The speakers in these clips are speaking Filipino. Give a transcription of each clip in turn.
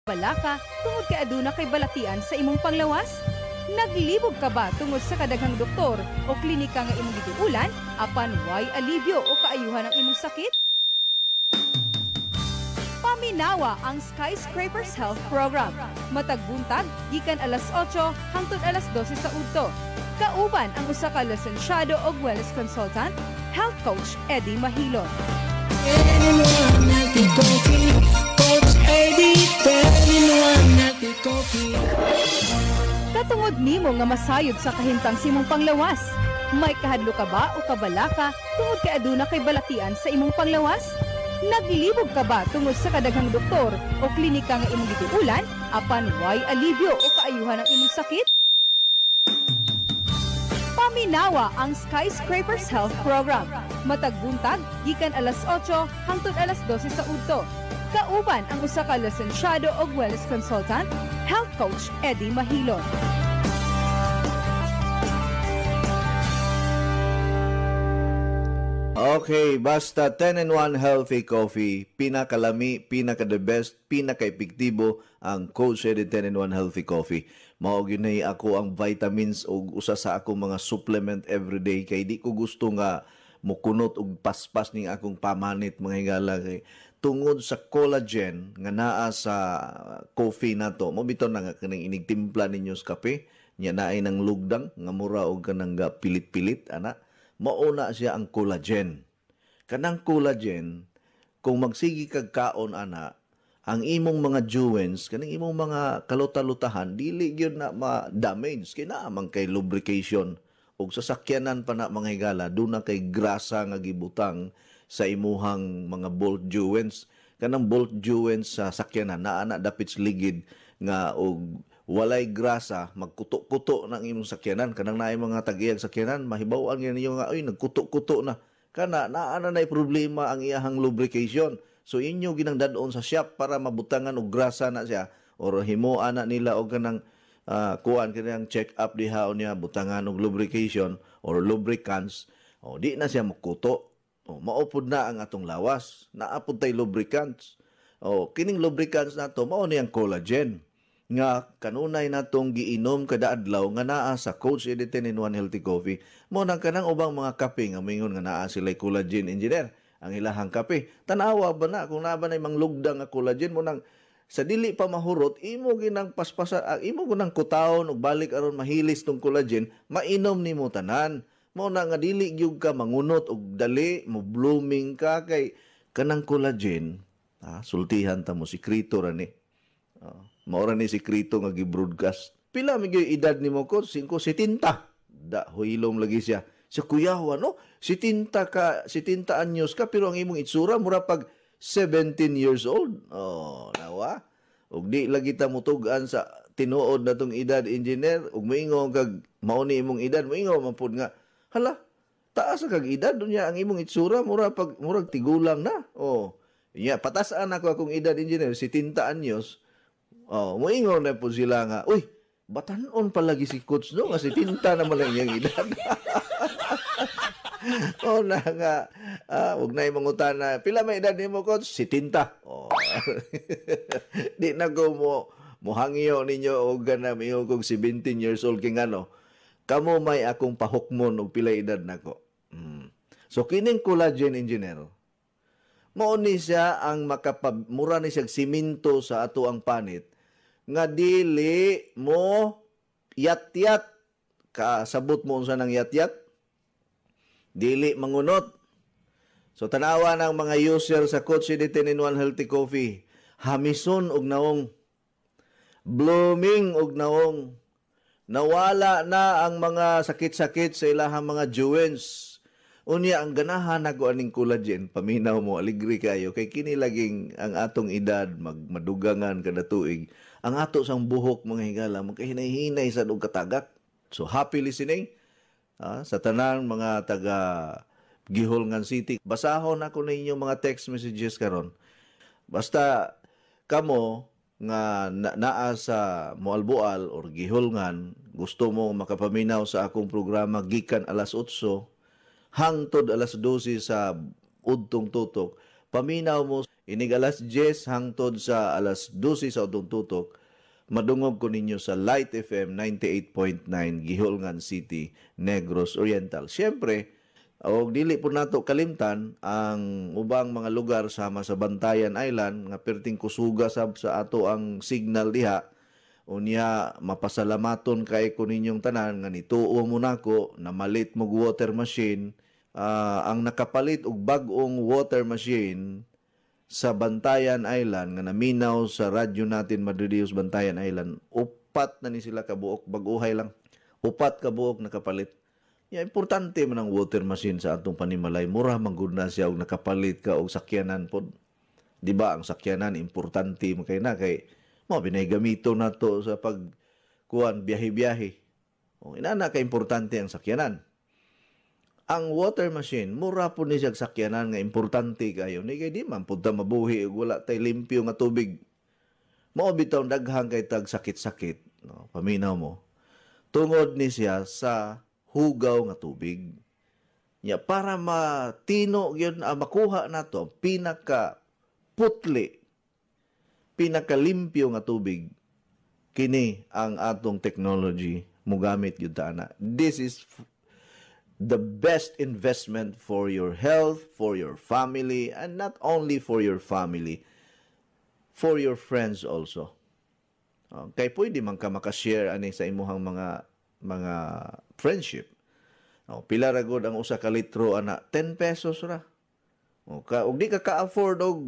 Balaka tungod kay aduna kay balatian sa imong panglawas? Naglibog ka ba tungod sa kadaghang doktor o klinika nga imong gituulan apan way alibyo o kaayuhan ang imong sakit? Paminawa ang Skyscrapers Health Program. Matag buntag gikan alas 8 hangtod alas 12 sa udto. Kauban ang usa ka lisensyado og wellness consultant, health coach Eddie Mahilon. Katungod nimo nga masayod sa kahimtang simong panglawas. May kahadlo ka ba o kabalaka tungod kay aduna kay balatian sa imong panglawas? Naglibog ka ba tungod sa kadaghang doktor o klinika nga imong gituulan apan way alibyo o kaayuhan ang imong sakit? Paminawa ang Skyscrapers Health Program. Matag buntag gikan alas 8 hangtod alas 12 sa udto. Kauban ang usa ka lisensyado og wellness consultant, health coach Eddie Mahilon. Okay, basta 10-in-1 healthy coffee, pinakalami, pinaka-the best, pinaka-epektibo ang Coach Eddie 10-in-1 healthy coffee. Mao ginay ako ang vitamins o usa sa akong mga supplement everyday kay di ko gusto nga mukunot og paspas ning akong pamanit mga higala kay tungod sa collagen nga naa sa coffee nato. Mo bitaw na nga kaning inigtimpla ninyo sa kape, nya naay nang lugdang nga mura og kanang pilit-pilit ana. Mauna siya ang collagen. Kanang collagen, kung magsigi kag kaon ana, ang imong mga joints, kanang imong mga kaluta-lutahan, dili gyud na ma-damage. Kinaamang kay lubrication. Og sasakyanan pa na mga higala, doon na kay grasa nga gibutang sa imuhang mga bolt joints. Kanang bolt joints sa sakyanan, naana dapit ligid nga og walay grasa, magkuto-kuto ng imong sakyanan. Kanang naay mga tagiyag sakyanan, mahibaw-an yan niyo nga, ay, nagkuto-kuto na. Kana, naana na'y problema ang iyahang lubrication. So, inyo ginang dadon sa shop para mabutangan og grasa na siya. Or himuan na nila o kanang kuan, kanang check-up diha o niya, butangan og lubrication or lubricants. O, di na siya makuto. O, maupod na ang atong lawas. Naapod tay lubricants. O, kining lubricants na to, mao niyang collagen nga kanunay natong giinom kada adlaw nga naa sa Coach Eddie 10-in-1 healthy coffee. Mo nang kanang ubang mga kape nga mingon nga naa sila collagen engineer ang ilahang kape. Tanawa ba na kung naa ba na manglugdang nga collagen mo nang sa dili pa mahurot imo ginang paspasa imo ginang kutawon og balik aron mahilis tong collagen mainom nimo tanan. Mo na nga dili gyud ka mangunot og dali mo blooming ka kay kanang collagen sultihan ta mo sikreto ra ni. Maura ni sikrito nga gi-broadcast. Pila mi gyud edad nimo ko? 70. Da huilom lagi siya. Sa kuyawa no? 70 anyos ka pero ang imong itsura mura pag 17 years old. Oh, nawa. Ug di lagi ta mutugan sa tinuod na tong edad engineer ug moingon kag mao ni imong edad moingon man pud nga hala taas kag edad dunya ang imong itsura mura pag murag tigulang na. Oh. Nya patasan ako akong edad engineer 70 anyos. Oh, moingon na po sila nga, uy, batanon palagi si Coach no, kasi tinta naman lang yung edad. Oh, na nga, huwag na yung mangutan na, pila may edad ni mo, Coach? Si Tinta. Oh. Di na ko mohangyo ninyo o gana, mayroon kong 17 years old king ano, kamo may akong pahukmon o pila edad na ko. So, kining collagen engineer, mauni siya ang mura ni siya siminto sa ato ang panit nga dili mo yat-yat kasabot mo unsa nang yat-yat dili mangunot. So tanawa ng mga user sa Coach Eddie 10-in-1 healthy coffee hamison og naong blooming og naong nawala na ang mga sakit-sakit sa ilahang mga joints. Unya ang ganahan ako aning collagen, paminaw mo, aligri kayo, kay kini laging ang atong edad, madugangan kada tuig, ang ato sang buhok mga higala, magkahinay-hinay sa og katagat. So happy listening sa tanan mga taga Giholngan City. Basahon ako ninyo mga text messages karon. Basta kamo nga naa sa Moalboal or Giholngan, gusto mo makapaminaw sa akong programa gikan alas 8 hangtod alas 12 sa udtong tutok, Paminaw mo inig alas 10 hangtod sa alas 12 sa udtong tutok, madungog ko ninyo sa Light FM 98.9 Gihulngan City, Negros Oriental. Siyempre, og dili po nato kalimtan ang ubang mga lugar sama sa Bantayan Island nga perting kusuga sab sa ato ang signal diha. Unya mapasalamaton kay ko ninyong tanan nga nituo mo nako na malit mo water machine. Ang nakapalit og bag-ong water machine sa Bantayan Island nga naminaw sa radyo natin Madridios Bantayan Island, upat na ni sila kabuok, baguhay lang. Upat kabuok nakapalit. Importante man ang water machine sa atong panimalay. Mura man gud na siya og nakapalit ka og sakyanan pod. Di ba ang sakyanan importante mo kay na kay mo binaygamito na to sa pagkuan biyahe-biyahe. O inana ka importante ang sakyanan. Ang water machine, mura po ni siyang sakyanan nga importante kayo. Ni kay di man punta mabuhi ug wala tay limpyo nga tubig. Mao bitaw daghang kay tag sakit-sakit, no? Paminaw mo. Tungod ni siya sa hugaw nga tubig. Ya para matino gyud makuha nato pinaka putli, pinaka limpyo nga tubig. Kini ang atong technology mogamit gyud ta ana. This is the best investment for your health, for your family, and not only for your family, for your friends also. Kay pwede man ka makashare ani sa imuhang mga friendship. Pila ra gud ang usa ka litro ana, 10 pesos ra. Ug di ka ka-afford og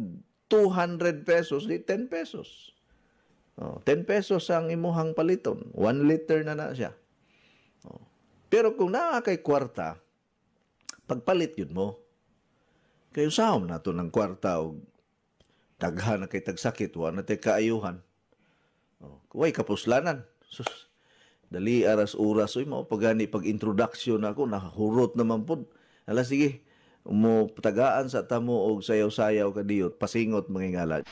200 pesos, di 10 pesos. 10 pesos ang imuhang paliton, 1 liter na siya. Pero kung naa kay kwarta, pagpalit yun mo. Kayo sahom na to ng kwarta o daghan na kay tagsakit, wala na tayo kaayuhan. Kuway kapuslanan. Sus, dali aras-uras. Uy, pagani pag-introduction ako, nahurot naman po. Ala, sige, mo tagaan sa tamo o sayaw-sayaw ka diyot, pasingot mga ngalan.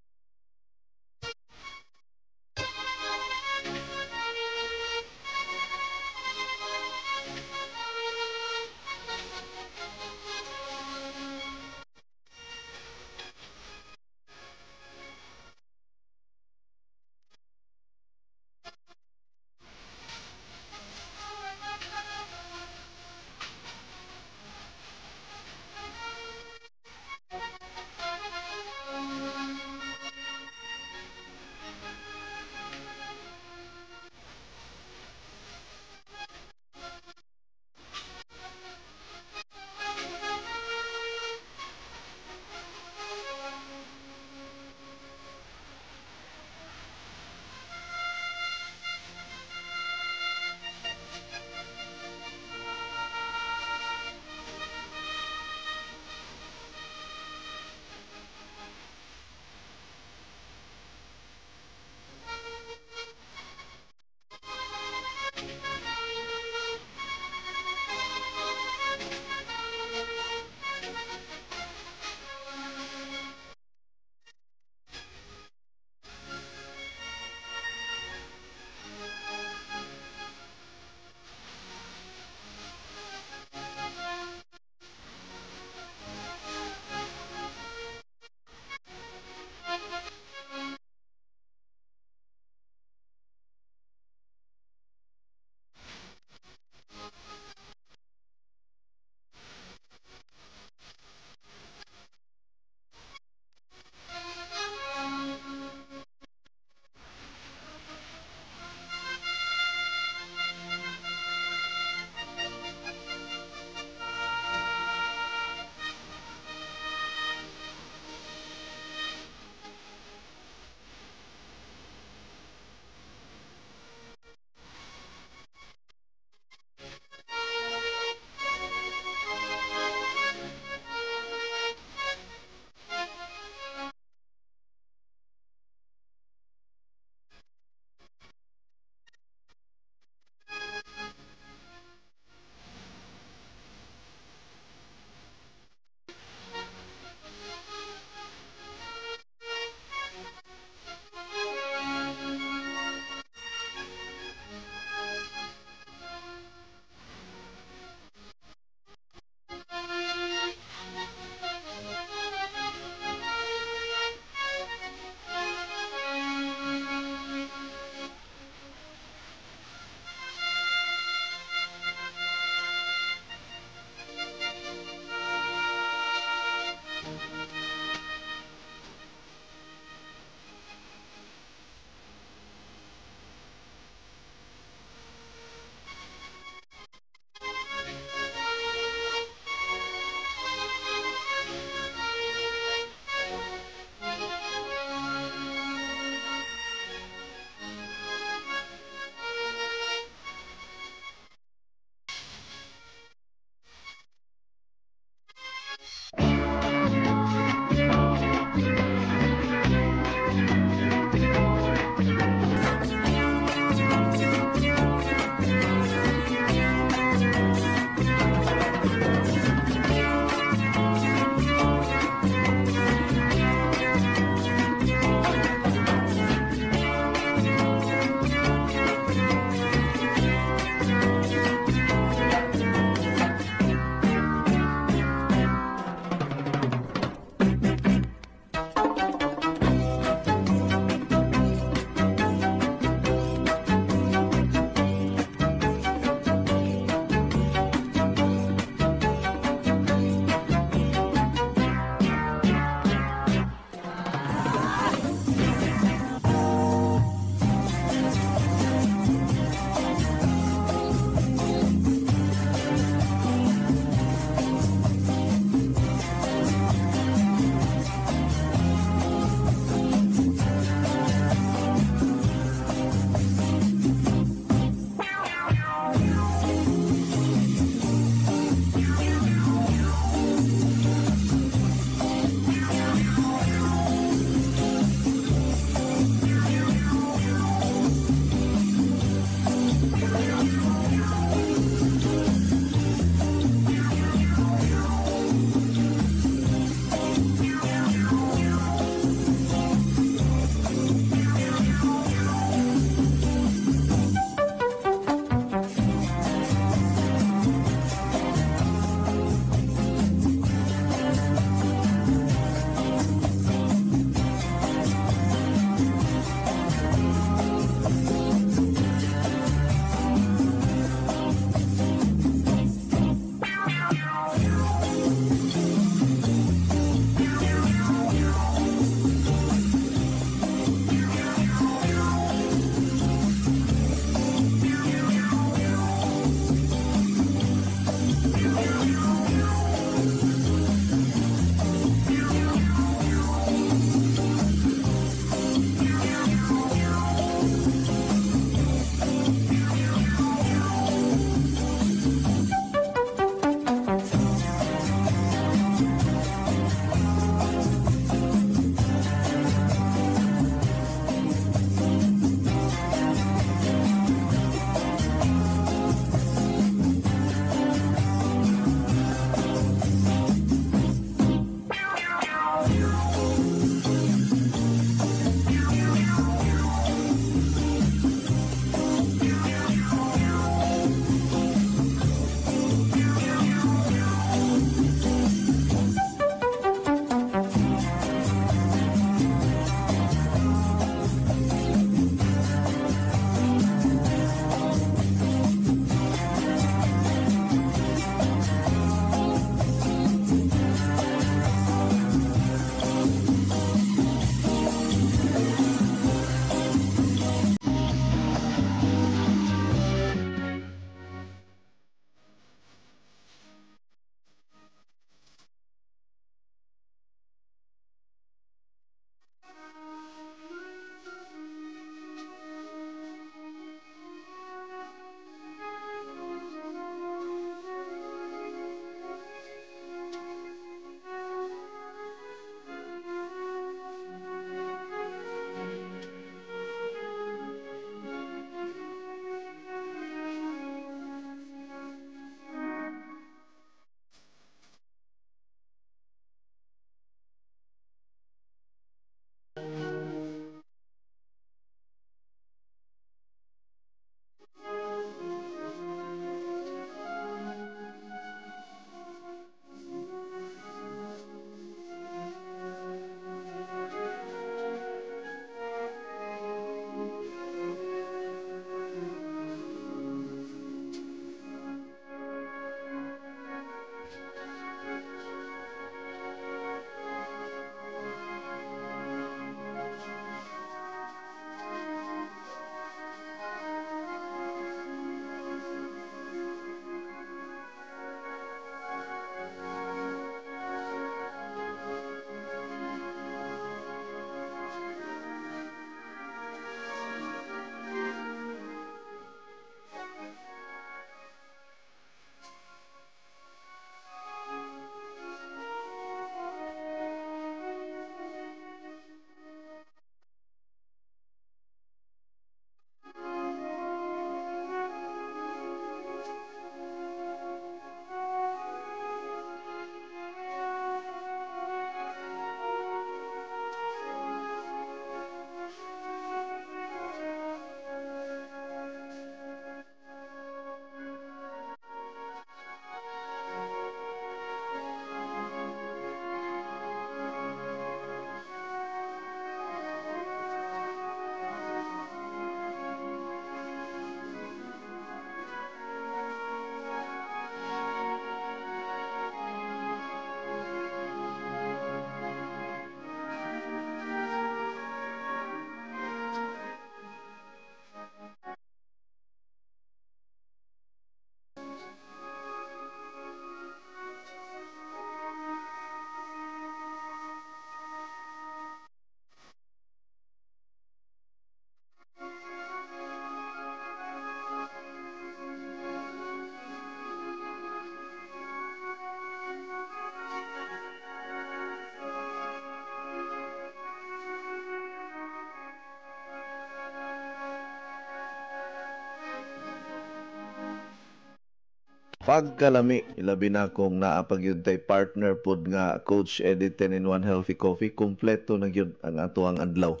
Pagkalami, ilabi na kung naapag yun tay partner pod nga Coach Eddie 10-in-1 Healthy Coffee, kumpleto na yun ang ato ang adlaw.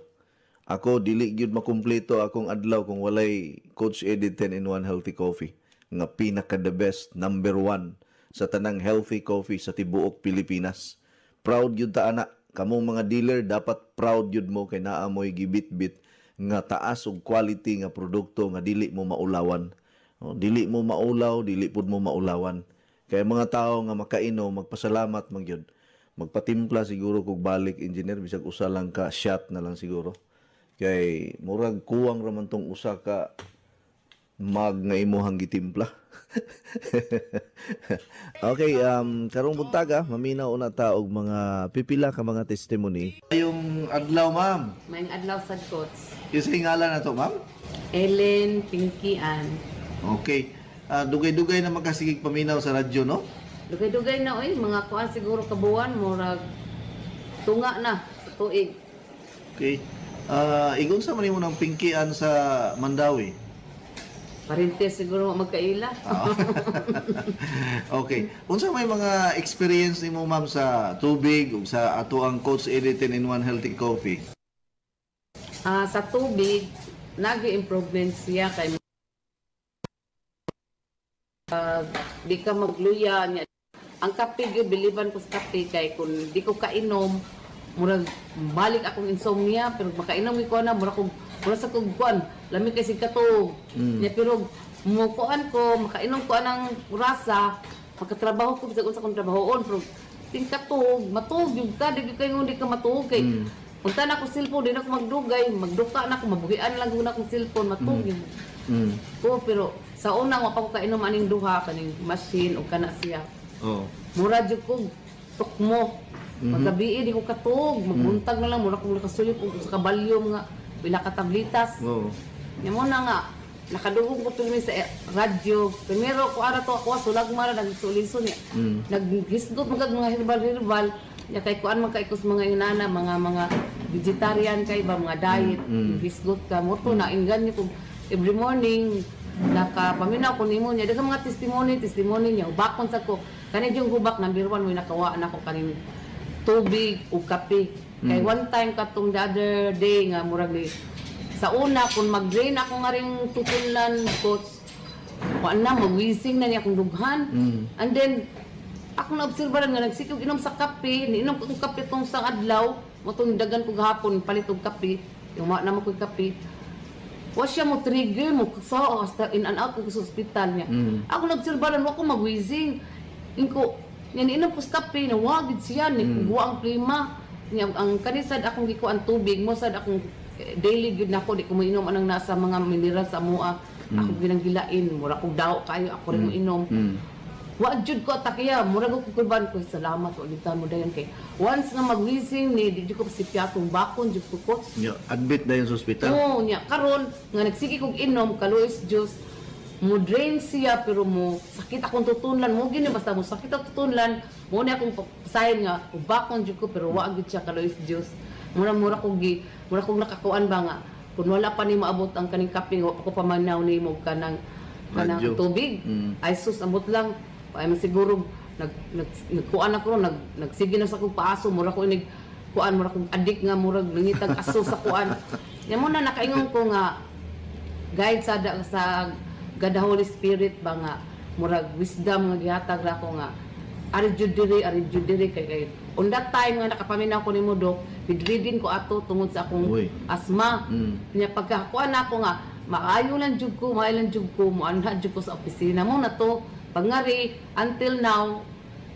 Ako, dili yun makumpleto akong adlaw kung walay Coach Eddie 10-in-1 Healthy Coffee. Nga pinaka the best, number 1 sa tanang healthy coffee sa tibuok Pilipinas. Proud yun ta ana. Kamong mga dealer, dapat proud yun mo kay naamoy gibit-bit nga taas og quality nga produkto nga dili mo maulawan. Dili mo maulaw, dili pud mo maulawan. Kaya mga tao nga makainom, magpasalamat magyud. Magpatimpla siguro kog balik engineer bisag usa lang ka shot na lang siguro. Kay murag kuwang raman tong usa ka mag nga imuhang gitimpla. Okay, karong buntaga maminaw una ta og mga pipila ka mga testimony. Yung adlaw, ma'am. May adlaw sa coach. Yung ngalan na to, ma'am? Ellen Pinky Ann. Okay. Dugay-dugay na makasigig paminaw sa radyo, no? Dugay-dugay na oy, mga kuan siguro kabuan murag tunga na sa tuig. Okay. Igon sa man mo ng Pinkian sa Mandawi? Parintes siguro magkaila. Okay. Unsa may mga experience nimo, ma'am, sa tubig ug sa ato ang Coach Eddie 10-in-1 Healthy Coffee? Sa tubig nag-improvement siya kay di ka magluya niya. Ang kape gyud biliban ko sa kape kay kun di ko kainom murag balik akong insomnia pero makainom ko na murag sa kog kuan lami kay sig katog. Nya pero mukuan ko makainom ko anang rasa magkatrabaho ko bisag unsa kong trabahoon pero ting katog matug yung ka di kay ngundi ka matug kay punta na ko cellphone di na ko magduka na ko mabuhian lang guna akong cellphone matug yung pero sa unang wapa ko kainom aning duha kaning machine o kana siya. Oh. Mura jud ko tukmo. Paggabi di ko katog, magbuntag na lang mura ko nakasuyop og sa kabalyom nga pila ka tablitas. Oh. Nya mo na nga nakadugog ko pirmi sa radyo. Primero ko ara to ako sulag mara nagsulison niya. Naghisgot mga herbal. Ya kay kuan man kay kus mga inana mga vegetarian kay ba mga diet. Hisgot ka mo to na inggan ni ko every morning nakapaminaw ko nimo niya daghang mga testimony niya ubakon sa ko kani yung hubak number 1 way nakawa na ko kaning tubig o kape kay one time katong the other day nga murag ni sa una kun mag-drain ako nga ring tutulan coach wala na magwising na niya akong dughan and then ako na-obserbaran nga nagsikog inom sa kape niinom ko tong kape tong sang adlaw mo tong dagan ko gahapon palit og kape yung wa na mo ko kape. Wa siya mo trigger mo sa hasta in and out ko sa ospital niya. Ako nagsilbaran wa ko magwizing. Inko yan inom ko kape na wagid siya ni buwa ang klima. Niya ang kanisad akong gikuan tubig mo sad akong daily gid nako di ko mainom anang nasa mga mineral sa mua. Ako ginanggilain mura kog daw kayo ako rin mo inom. Wa jud ko takiya mura ko kurban ko salamat ulit mo dayon kay once na magwising ni di ko si piatong bakon jud ko coach. Admit na yung sa ospital. Oo nya karon nga nagsige kog inom kalois juice mo drain siya pero mo sakit akong tutunlan mo gini basta mo sakit ang tutunlan mo ni akong pasayon nga bakon jud ko pero wa gid siya kalois juice mura kog nakakuan ba nga kun wala pa ni maabot ang kaning kape wa ko pamanaw nimo kanang tubig ay sus amot lang ay siguro nagkuan ako nagsige na sa kong paaso mura ko kuan mura kong adik nga murag nangitag aso sa kuan nya mo na nakaingon ko nga guide sa God the Holy Spirit ba nga murag wisdom nga gihatag ra ko nga ari jud diri kay on that time nga nakapaminaw ko nimo dok bidridin ko ato tungod sa akong asma nya pagkakuan ako nga maayo lang jud ko moanha jud ko sa opisina mo na to pangari until now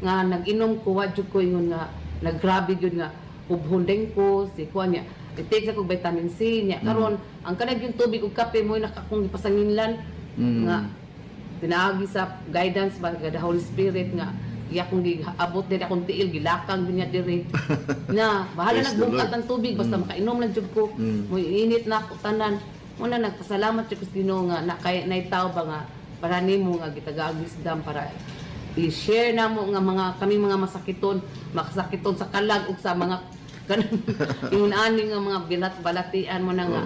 nga nag-inom ko wa jud ko ingon nga naggrabe jud nga ubhondeng ko si kuan niya i-take sa kog vitamin C niya karon ang kanang yung tubig ug kape mo nakakong gipasanginlan nga tinaagi sa guidance ba the Holy Spirit nga iya kong giabot din akong tiil gilakang niya diri na bahala nagbungkat ang tubig basta makainom lang jud ko mo init na ako tanan mo na nagpasalamat jud ko sa Ginoo nga naitaw ba nga para nimo nga gitagaag wisdom para i-share na mo nga kami mga masakiton sa kalag ug sa mga kanang inani nga mga balatian mo na nga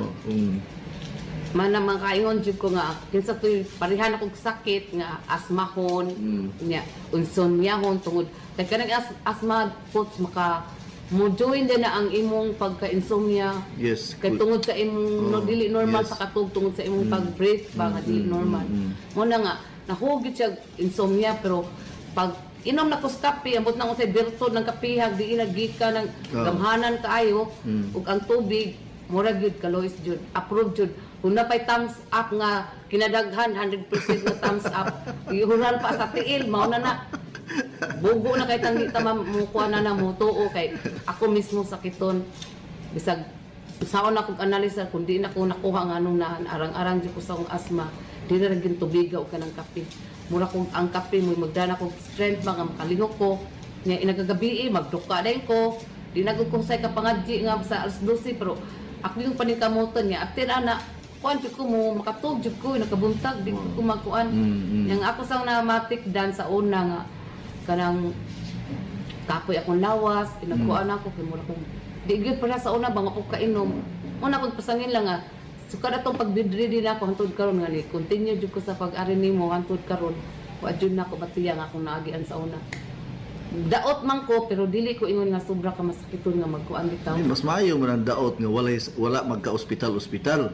Mana makaingon jud ko nga kinsa toy parehan akong sakit nga asmahon nya unsonyahon tungod kay kanang asma coach maka mo join din na ang imong pagka-insomnia. Yes. Kay tungod sa imong no, dili normal yes. sa katug tungod sa imong pag-breathe ba nga dili normal. Mo na nga nahugit siya insomnia pero pag inom na ko sa kape ambot na ko sa birtod ng kapihag di ilagika ng gamhanan kaayo ug ang tubig mura gyud kalois jud approve jud kung napay thumbs up nga kinadaghan 100% na thumbs up ihural pa sa tiil mao na na bugo na kay tangi ta mamukuha na mo tuo kay ako mismo sakiton bisag saon ako analisa kung di na ko nakuha nga anong arang-arang jud ko sa akong asma di na gyud tubiga o kanang kape mura kong ang kape mo magdana kong strength ba nga makalingok ko nya inagagabi magduka din ko di na ko say kapangadji nga sa alas 12 pero ako yung paningkamutan niya after ana kuan jud ko mo makatug jud ko nakabuntag di ko makuan yang ako sang na matikdan sa una nga kanang kapoy akong lawas inagkuan ako kay mura kong di gyud para sa una bang ako kainom una kong pasangin lang nga sukad atong pagbidready na ako hantod karon nga ni continue jud ko sa pag-ari nimo hantod karon wa jud na ko batiya nga akong naagian sa una daot man ko pero dili ko ingon nga sobra ka masakiton nga magkuan bitaw. Mas maayo man ang daot nga wala magka-ospital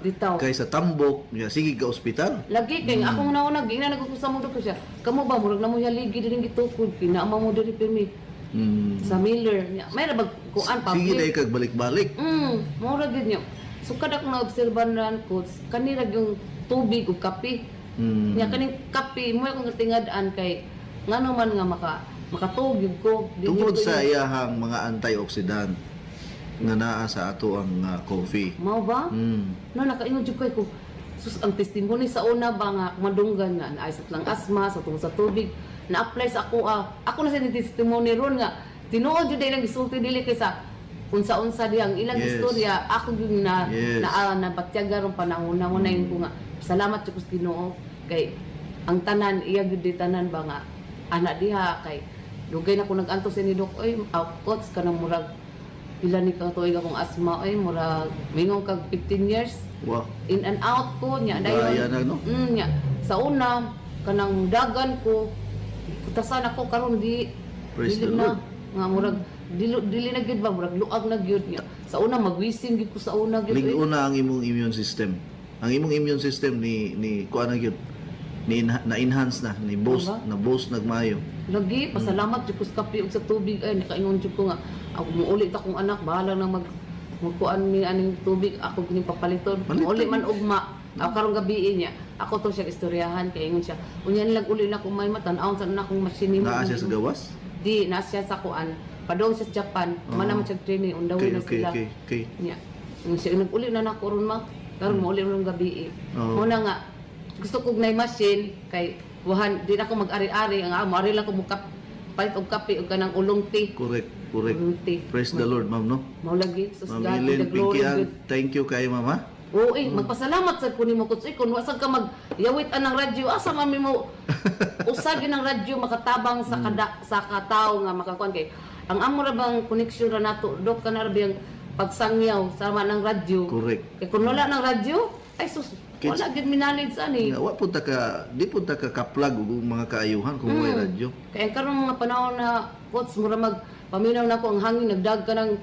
Bitaw. kaysa tambok nga sige ka ospital. Lagi kay akong nauna gina nagkusa mo ko siya. Kamo ba murag na mo ligi diri gitukod kinaama mo diri permit. Sa Miller nya may ra bag kuan public. Sige dai kag balik-balik. Mura gid niya. Sukad ako na obserbahan ko kanira yung tubig ug kape. Nya kaning kape mo akong tingad-an kay ngano man nga makatugid ko. Tungod sa iyahang mga antioxidant nga naa sa ato ang coffee. Mao ba? No nakaingon jud ko sus ang testimony sa una ba nga madunggan nga naay sa lang asma sa tungod sa tubig na-apply sa ako ako na sa testimony ron nga tinuod jud ilang gisulti dili kaysa unsa-unsa diyang ilang istorya ako gyud na batyaga ron panahon na mo na yun ko nga salamat jud ko sa Ginoo kay ang tanan iya gyud di tanan ba nga ana diha kay dugay na ko nag-antos ni Dok oy coach kanang murag pila ni kang tuig akong asma oy murag mingong kag 15 years. Wow. In and out ko nya dayon. No? Nya sa una kanang dagan ko kutasan ako karon di Praise the na Lord. nga murag dili na gyud ba murag luag na gyud nya sa una magwising gyud ko sa una gyud Lig-una ang imong immune system. Ang imong immune system ni kuan na gyud na-enhance na ni boost Diba? na boost nagmayo. lagi pasalamat jud ko sa kape ug sa tubig ay nakaingon jud ko nga ako muulit akong anak bahala na magkuan ni aning tubig ako gining papaliton uli man ugma ako karong gabi niya ako to siya istoryahan kay ingon siya unya nilang uli na ko may matan-aw sa na akong machine mo Naa siya sa gawas? di na siya sa kuan padong sa Japan man naman siya training undawin na sila Okay. niya siya nag-uli na nako ron ma karon mo uli ron gabi muna nga gusto ko na machine kay wahan di na ako mag-ari-ari ang amo ari lang ko mukap palit og kape og kanang ulong tea. Correct. Ulong tea. Praise the Lord, ma'am, no? Mao lagi sus Ma'am God Ellen the glory Pinkian, good. thank you kay mama. Oo magpasalamat sad ko nimo kutsay kun wasag ka magyawit anang radyo asa man mo usag ang radyo makatabang sa sa katawo nga makakuan kay ang amo ra bang connection ra nato dok kana ra biyang pagsangyaw sama ng radyo. Correct. Kay kun wala ng radyo ay sus wala gid minalid sa ni. Nga, wa punta ka, di punta ka kaplag og mga kaayuhan kung may radyo. Kaya karon mga panahon na coach mura mag paminaw na ko ang hangin nagdag kanang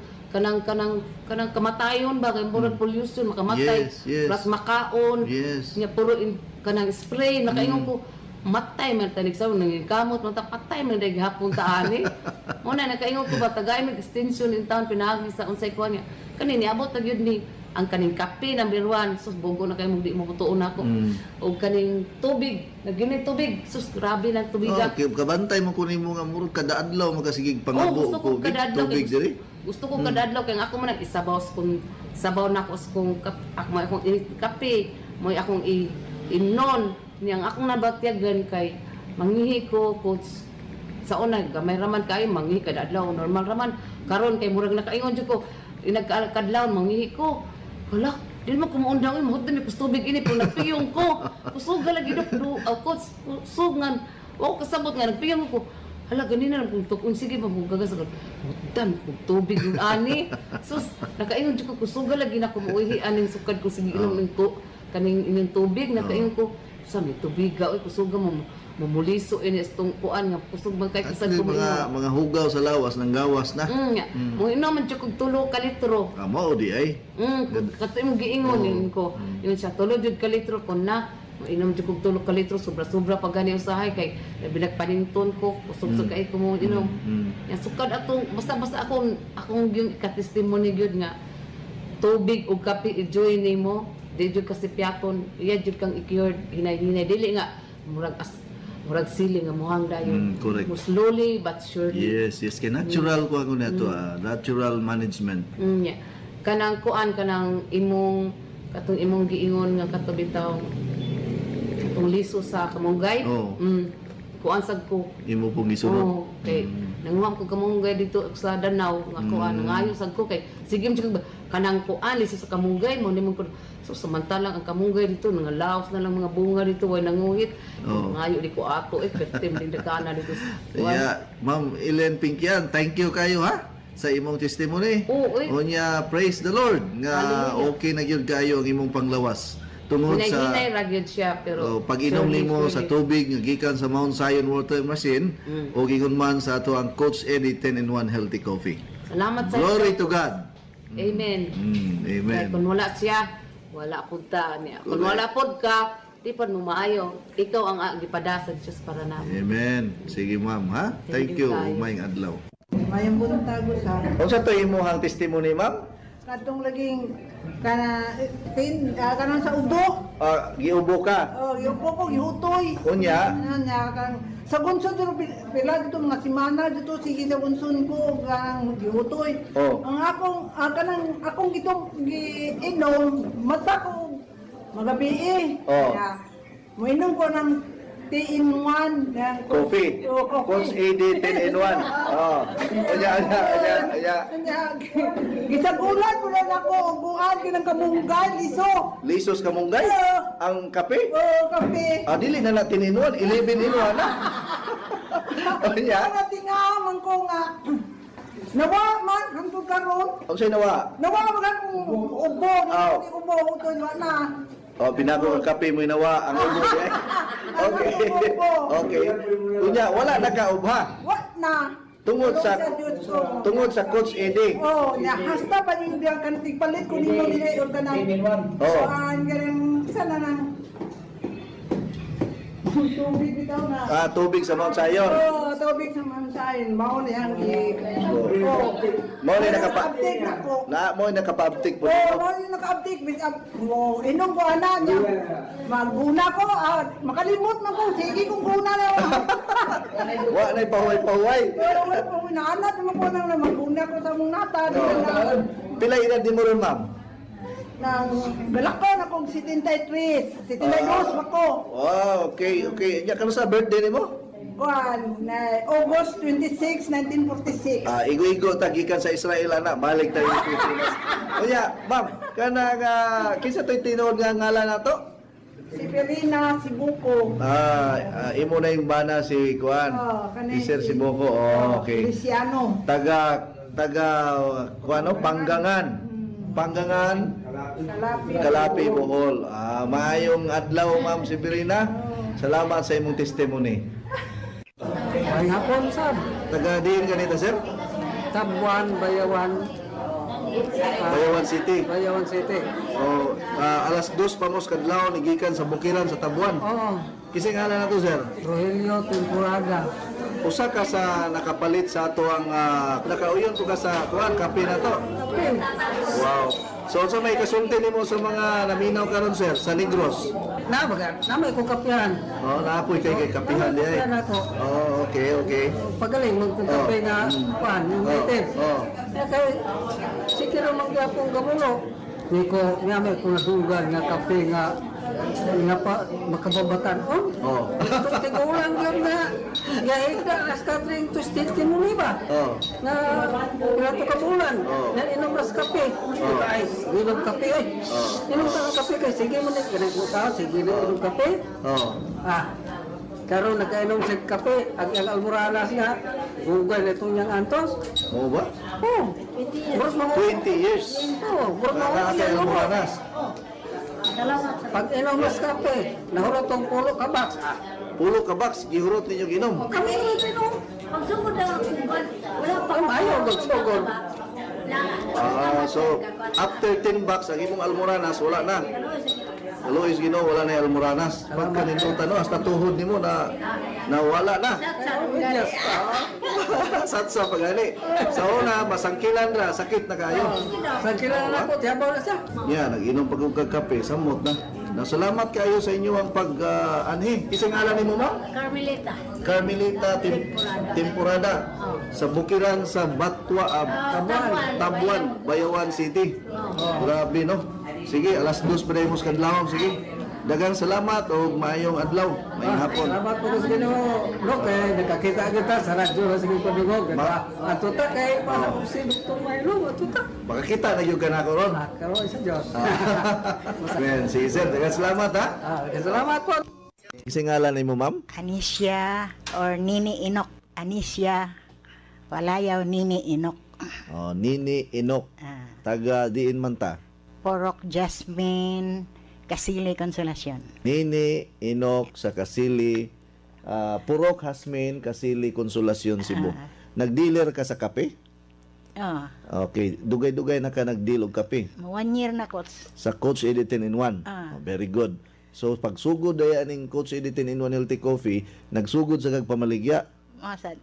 kamatayon ba kay murag pollution makamatay Yes. plus makaon Yes. nya puro kanang spray nakaingon ko matay man tanig sa nang kamot man ta patay man dai gihapon ta ani mo na nakaingon ko ba tagay mig extension in town pinagi sa unsay kuan niya kanini abot ta gyud ni ang kaning kape number 1 sus bogo na kay mo di mo tuon ako og kaning tubig nagini tubig sus grabe lang tubig Kabantay mo kunin mo nga murag kada adlaw magasigig pangabo gusto ko kada adlaw tubig diri. gusto ko kada adlaw kay ako man isabaw kung sabaw na ako kung akong kape mo akong inon niyang akong nabatyagan kay mangihi ko coach sa una gamay raman kay mangihi kada adlaw normal raman karon kay murag nakaingon jud ko inagkadlaw mangihi ko wala di mo kumuundang mo din ko tubig ini pag nagpiyong ko kusog lagi do coach kusugan wa ko kasabot nga nagpiyong ko hala ganina lang kung tukon sige pa kung gagasagod mutan kung tubig yung ani sus nakaingon jud ko kusog lagi na ko muuhi aning sukad ko sige inom ko kaning inyong tubig na kaingon ko sa may tubig oy kusuga mo mamuliso ini itong kuan nga kusog man kay At kisag ko mga hugaw sa lawas ng gawas na. mo inom man jud kog 3 ka litro. Mao di ay. Kato imong giingon yun ko. Yun siya, 3 jud ka litro ko na. Inom jud kog 3 ka litro, sobra-sobra pa gani usahay kay binagpaninton ko, kusog kay ko mo inom. Yan sukad atong basta akong yung ka-testimony gyud nga tubig ug kape i-join nimo, di jud kasi piaton, iya jud kang i-cured hinay-hinay dili nga murag sili nga mohang dayon. Correct. Mo slowly but surely. Yes, kay natural ko ako nato, natural management. Yeah. Kanang kuan kanang imong katong imong giingon nga kato bitaw katong liso sa kamunggay. Kuan sad ko. Imo pong gisunod. Okay. Nanguha ko kamunggay dito sa Danau nga kuan ngayo sad ko kay sige mo kanang kuan liso sa kamunggay mo nimong ko so samantalang ang kamunggay dito nga laos na lang mga bunga dito way nanguhit. Ngayo di ko ato pertim din dekana dito. Yeah, Ma'am Ellen Pinkian, thank you kayo ha sa imong testimony. Unya praise the Lord nga okay na gyud kayo ang imong panglawas. Tungod sa hinay ra gyud siya pero pag-inom nimo sa tubig nga gikan sa Mount Zion Water Machine o gigon man sa ato ang Coach Eddie 10-in-1 Healthy Coffee. Salamat sa Glory to God. Amen. Amen. Kaya kung wala siya, wala pud ta niya. Kung wala pud ka, di pa mo maayo. Ikaw ang gipadasad Diyos para namin. Amen. Sige ma'am ha. Thank you. Umayng adlaw. Mayang buntag sa Unsa to imong testimony ma'am? katong laging kanang sa ubo. Giubo ka. Yung po ko gihutoy. Unya? Nya kang sa gunson dito pila dito mga semana dito sige sa gunson ko kang gihutoy. Ang akong gitong giinom mata ko magabi Moinom ko ng 10-in-1 Coffee. Coach AD 10-in-1. Gisagulan ko na ako buwan kinang kamunggay liso. Lisos kamunggay? Ang kape? Kape. Dili na natin in-1, 11-in-1 na. Para tingaman ko nga. Nawa man hangtod karon. Ang sa'yo nawa? Nawa man kung ubo, ubo utoy na. Binago ang kape mo nawa ang ubo di ay. Okay. Okay. Unya wala na ka ubha. What na? Tungod sa Coach Eddie. Na hasta pa din biang kantig palit ko nimo dili or kanang. Ang ganang isa na nang tubig bitaw na. Tubig sa Mount Zion. Tubig sa Mount Zion. Mao na yang Mao ni nakapa-uptik po. Mao ni naka-uptik inom ko ana niya. Magguna ko makalimot man ko sige kung guna na. Wa na pahuway-pahuway. Naanat mo ko nang magguna ko sa mong nata. Pila edad din mo ron ma'am? Nang balako na kong 73, 72 ako. Wow, okay. Nya kano sa birthday nimo? Na August 26, 1946. Igo-igo tagikan sa Israel ana, balik tayo sa Pilipinas. Unya, ma'am, kanang kinsa toy tinuod nga ngalan nato? Si Perina, si Buko. Imo na yung bana si Kuan. Si Sir Sibuko. Okay. Cristiano. Taga kuano Panggangan, Kalapi, Bohol. Maayong adlaw, Ma'am Sibirina. Salamat sa imong testimony. Ay hapon, sir. Taga diin ganito, sir? Tabuan, Bayawan. Bayawan City. Bayawan City. Alas 2 pa mos kadlaw nigikan sa Bukiran sa Tabuan. Oo. Kising ngalan na to, sir? Rogelio Temporada. Usa ka sa nakapalit sa ato ang nakauyon ko ka sa kuan kape na to. Wow. So may kasulti nimo sa mga naminaw karon, sir, sa Negros. Namay ko kapihan. Naapoy kay kapihan di ay. Okay. Pagaling magkape nga pan, yung native. Kaya sige rin magyapong gamulo. May ko nadugan nga kape nga makababatan. Tigulang yun na gahigda as katring to state kinuli ba? Na pinato ka bulan. Na inom ras kape. Inom kape eh. Inom ka ng kape kay sige mo na kinagmutaw. Sige na inom kape. Karon nagkainom sa kape. Ang almoranas nga. Ugay na itong niyang antos. Oo ba? 20 years. 20 years. Burma Nakakay almoranas. Pag inom mas kape, nahulot tong pulo ka box. Pulo ka box, gihurot ninyo ginom. Kami inom. Pagsugod na ang kumpad, wala pa Ang ayaw magsugod. So after 10 bucks ang imong almoranas wala na. Alois Gino wala na yung almoranas. Pagka ninutan no hasta tuhod nimo na nawala na. Satsa pagani. Sa una masangkilan ra, sakit na kayo. Sa kilala ko, tiyabaw na siya. Yeah, nag-inom pag og kape, samot na. Salamat kayo sa inyo ang pag anhi. Kisang ngalan nimo ma? Carmelita. Carmelita Temporada sa Bukiran sa Batwa Tabuan, Bayawan City. Grabe no. Sige, alas 2 pa dahil mo sa kadlawang. Sige, dagang salamat o maayong adlaw, maayong hapon. Salamat po sa Ginoo. Look, nakakita kita sa radyo na sige ko dugog. Atuta kay para si Dr. Milo, atuta. Baka kita na yung kanako ron. Karoon sa Diyos. Men, sige sir, dagang salamat ha. Salamat po. Kisang ngalan nimo ma'am? Anisya or Nini Inok. Anisya, Palayaw Nini Inok. Nini Inok, taga diin man ta. Porok Jasmine, Kasili Konsolasyon. Nini Inok sa Kasili, Purok Hasmin, Kasili Konsolasyon, Cebu. Nag-dealer ka sa kape? Oh, Okay, dugay-dugay na ka nag-deal og kape. 1 year na ko. Sa Coach Eddie 10-in-1. Very good. So pagsugod daya ning Coach Eddie 10-in-1 Healthy Coffee, nagsugod sa kagpamaligya. Masad.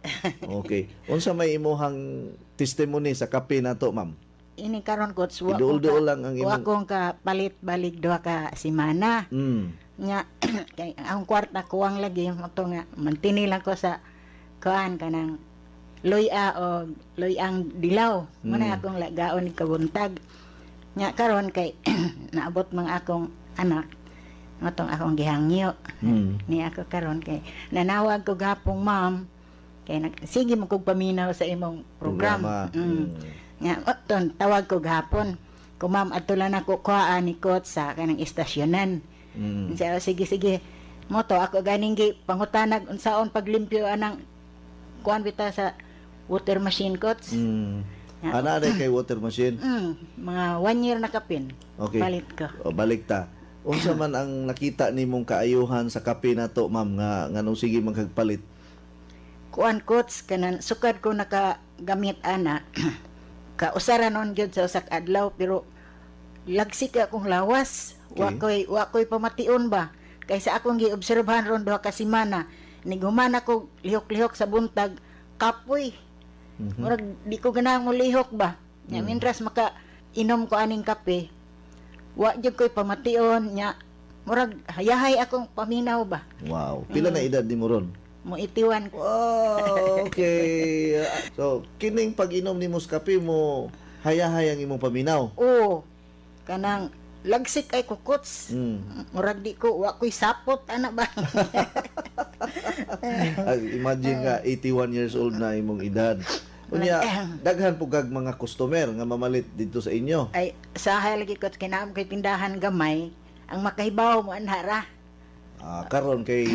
Okay. Unsa may imuhang testimony sa kape nato, ma'am? Ini karon ko Iduol-duol lang ang wa imong kong ka palit balik 2 ka semana. Nya kay ang kwarta kuwang lagi mo to nga mantini lang ko sa kuan kanang loya o loyang dilaw. Muna akong lagaon ni kabuntag. Nya karon kay naabot mga akong anak matong akong gihangyo. Ni ako karon kay nanawag ko gapong ma'am kay sige mo kog paminaw sa imong program. Nga, tawag ko gahapon. Kung ma'am, ato lang ako kuhaan ni Kot sa kanang istasyonan. Sige. Moto, ako ganing pangutanag unsaon paglimpyo anang kuhaan bita sa water machine, Kots. Ana rin kay water machine? Mga 1 year na kapin. Okay. Palit ko. Balik ta. Unsa man ang nakita nimong kaayuhan sa kape na to, ma'am, nga nganong sige magkagpalit? Kuhaan, Kots, kanan sukad ko nakagamit ana. Kausaran on gyud sa usak adlaw pero lagsik akong lawas. Okay. Wa koy pamation ba kaysa akong giobserbahan ron 2 ka semana niguman ako lihok-lihok sa buntag kapoy. Murag di ko ganang molihok ba. Nya mintras maka inom ko aning kape wa gyud koy pamation nya murag hayahay akong paminaw ba. Wow. Pila na edad nimo ron? Mo itiwan ko. Wow, okay. So, kining pag-inom ni kape mo, hayahay ang imong paminaw. Oo. Kanang lagsik ay kukuts. Murag di ko, wa ko'y sapot, ana ba? Imagine nga, 81 years old na imong edad. Unya, daghan po kag mga customer nga mamalit dito sa inyo. Ay, sahay lagi ko, kinaam ko'y tindahan gamay, ang makahibaw mo anhara. Karon kay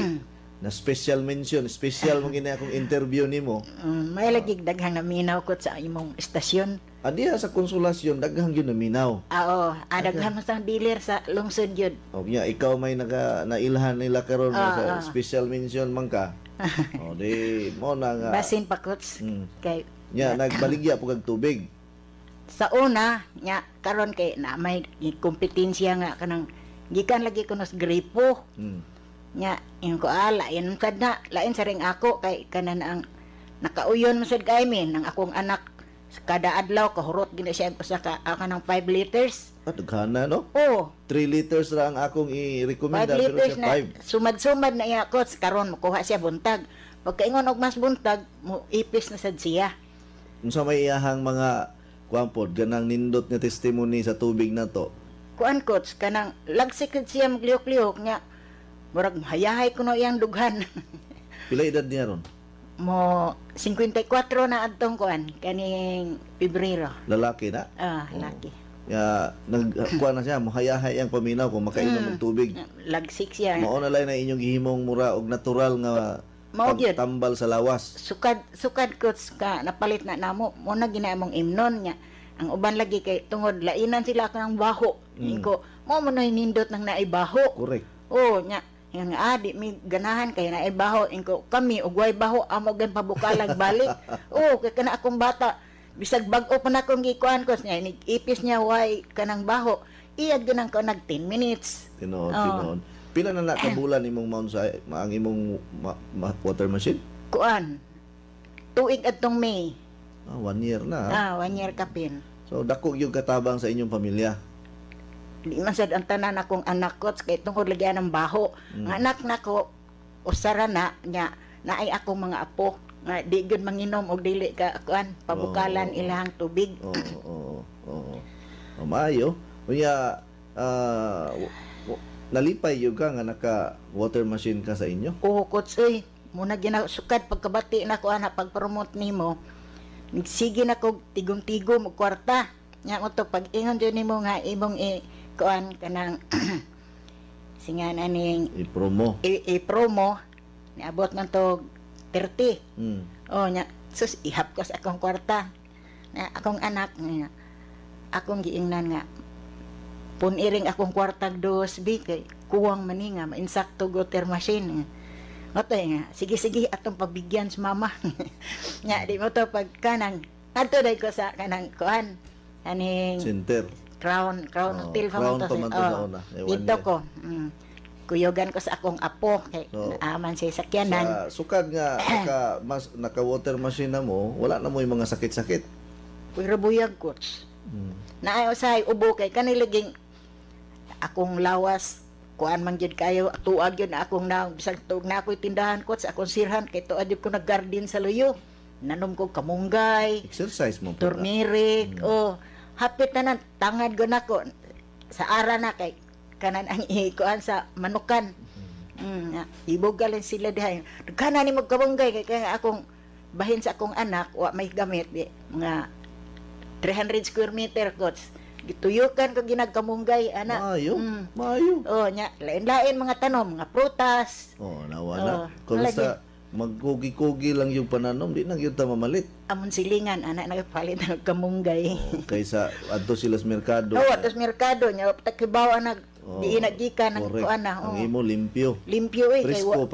na special mention, special mo gina akong interview nimo. May lagi daghang naminaw ko sa imong estasyon. Diha sa konsolasyon daghang gyud naminaw. Oo, daghan mo sang dealer sa lungsod yun. O nya ikaw may nailhan nila karon sa special mention man ka. O di mo na nga. Basin pa kots. Kay nya nagbaligya po kag tubig. Sa una nya karon kay na may kompetensya nga kanang gikan lagi ko nos gripo. Nya in ko lain sad na lain sa ring ako kay kanan ang nakauyon mo sad kay min ang akong anak kada adlaw kahurot gina siya usa ka kanang 5 liters. Daghana no? Oo. 3 liters ra ang akong i-recommend 5 pero liters siya na 5. sumad-sumad na iya ko karon makuha siya buntag. Pagkaingon og mas buntag mo ipis na sad siya. Unsa may iyahang mga kuampod ganang nindot nga testimony sa tubig na to? Kuan coach kanang lagsik siya maglihok-lihok nya murag hayahay ko no iyang dughan. Pila edad niya ron? Mo 54 na adtong kuan kaning Pebrero. Lalaki na? Laki. Ya nagkuha na siya, mahayahay ang paminaw kung makainom ng tubig. Lagsik siya. Mao na lang na inyong gihimong mura og natural nga tambal sa lawas. Sukad coach ka napalit na namo mo na ginaamong imnon nya ang uban lagi kay tungod lainan sila kanang baho. Ko mo man nindot nang naibaho. Correct. Oh, nya yang di mi ganahan kay naibaho inko kami ugway baho amo gan pabukalag balik. Oh, kay kana akong bata bisag bag-o pa na akong gikuan ko niya ipis niya way kanang baho. Iyag ganang ko nag 10 minutes. Tinon. Pila na nakabulan imong mount sa ang imong water machine? Kuan. Tuig adtong May. 1 year na. 1 year kapin. So dako yung katabang sa inyong pamilya. Di man sad ang tanan akong anak ko kay tungod lagi ng baho. Ang anak nako usara na nya naay akong mga apo nga di gyud manginom og dili ka kuan pabukalan ilahang tubig. Oo. Maayo. Unya nalipay yung ka nga naka water machine ka sa inyo? Oo, coach, muna ginasukad pagkabati na ko ana pag-promote nimo. Sige na ko tigom-tigom og kwarta. Nya mo to pag ingon jud nimo nga imong kuan kanang singan aning i-promo niabot man to 30. Oh, nya sus ihap ko sa akong kwarta. Na akong anak nga akong giingnan nga puniring akong kwartag 2 kay kuwang maninga mainsakto water machine. Otoy nga sige atong pabigyan sa mama. Nya di mo to pagkanang adto dai ko sa kanang kuan aning center Crown Hotel pa Crown mo to. Dito ko. Kuyogan ko sa akong apo kay naaman siya sakyanan. Sukad nga naka water machine na mo, wala na mo yung mga sakit-sakit. Pero buyag coach. Naay usahay ubo kay kanilaging akong lawas kuan man gyud kayo tuag gyud na akong bisag tuog na ako'y tindahan ko sa akong sirhan kay tuad gyud ko nag-garden sa luyo. Nanom ko kamunggay, exercise mo turmeric, hapit na nan tangad ko nako sa ara na kay kanan ang ikuan sa manukan. Ibog galing sila dihay. Kana ni magkamunggay kay akong bahin sa akong anak wa may gamit di mga 300 square meter coach. Gituyukan ko ginagkamunggay ana. Maayo. Oh, nya lain-lain mga tanom, mga prutas. Nawala. Kung magkugi-kugi lang yung pananom, di na gyud ta mamalit. Amon silingan ana nagpalit ng kamunggay. Kaysa adto sila sa merkado. Adto sa merkado nya takibaw ana di inagikan ng kuana. Ang imo limpyo. Limpyo kay wa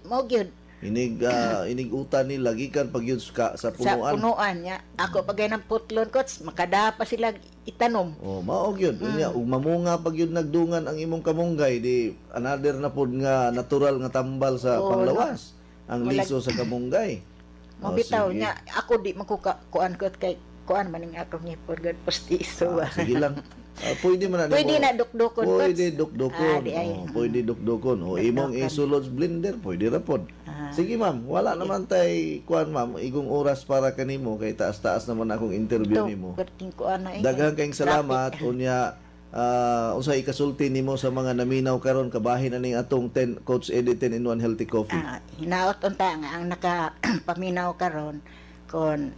mo gyud. Inig utan nila gikan pag yun sa punuan. Sa punuan nya. Ako pagay ng putlon coach, makada pa sila itanom. Mao gyud. Unya ug mamunga pag yun nagdungan ang imong kamunggay di another na pod nga natural nga tambal sa panglawas. Ang liso sa kamunggay. Mabitaw nya ako di kuan ko kay kuan maning ako ni purgad postiso. Sige lang. Pwede man na. Pwede na dukdukon. Pwede dukdukon. Pwede dukdukon. Imong isulod sa blender, pwede ra pod. Sige ma'am, wala naman tay kuan ma'am, igong oras para kanimo kay taas-taas naman akong interview nimo. Daghang kayong salamat unya usa ikasulti nimo sa mga naminaw karon kabahin aning atong Coach Eddie 10-in-1 Healthy Coffee. Hinaot unta nga ang nakapaminaw karon kon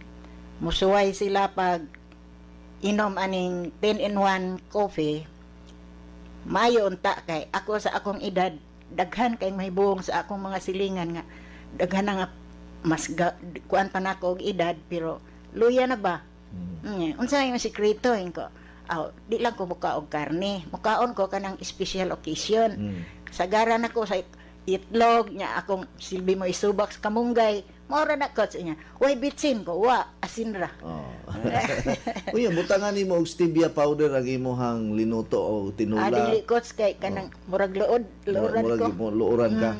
musuway sila pag inom aning 10-in-1 coffee. Mayo unta kay ako sa akong edad daghan kay mahibong sa akong mga silingan nga daghan na nga mas kuan pa nako og edad pero luya na ba. Unsa yung sikreto ko? Di lang ko muka og karne. Mukaon ko kanang special occasion. Sagara nako sa itlog nya akong silbi mo isubak sa kamunggay. Mora na coach niya. Way bitsin ko wa asin ra. Uy, butangan nimo og stevia powder ang imong linuto o tinula. Dili coach kay kanang murag luoran ko. Murag luoran ka.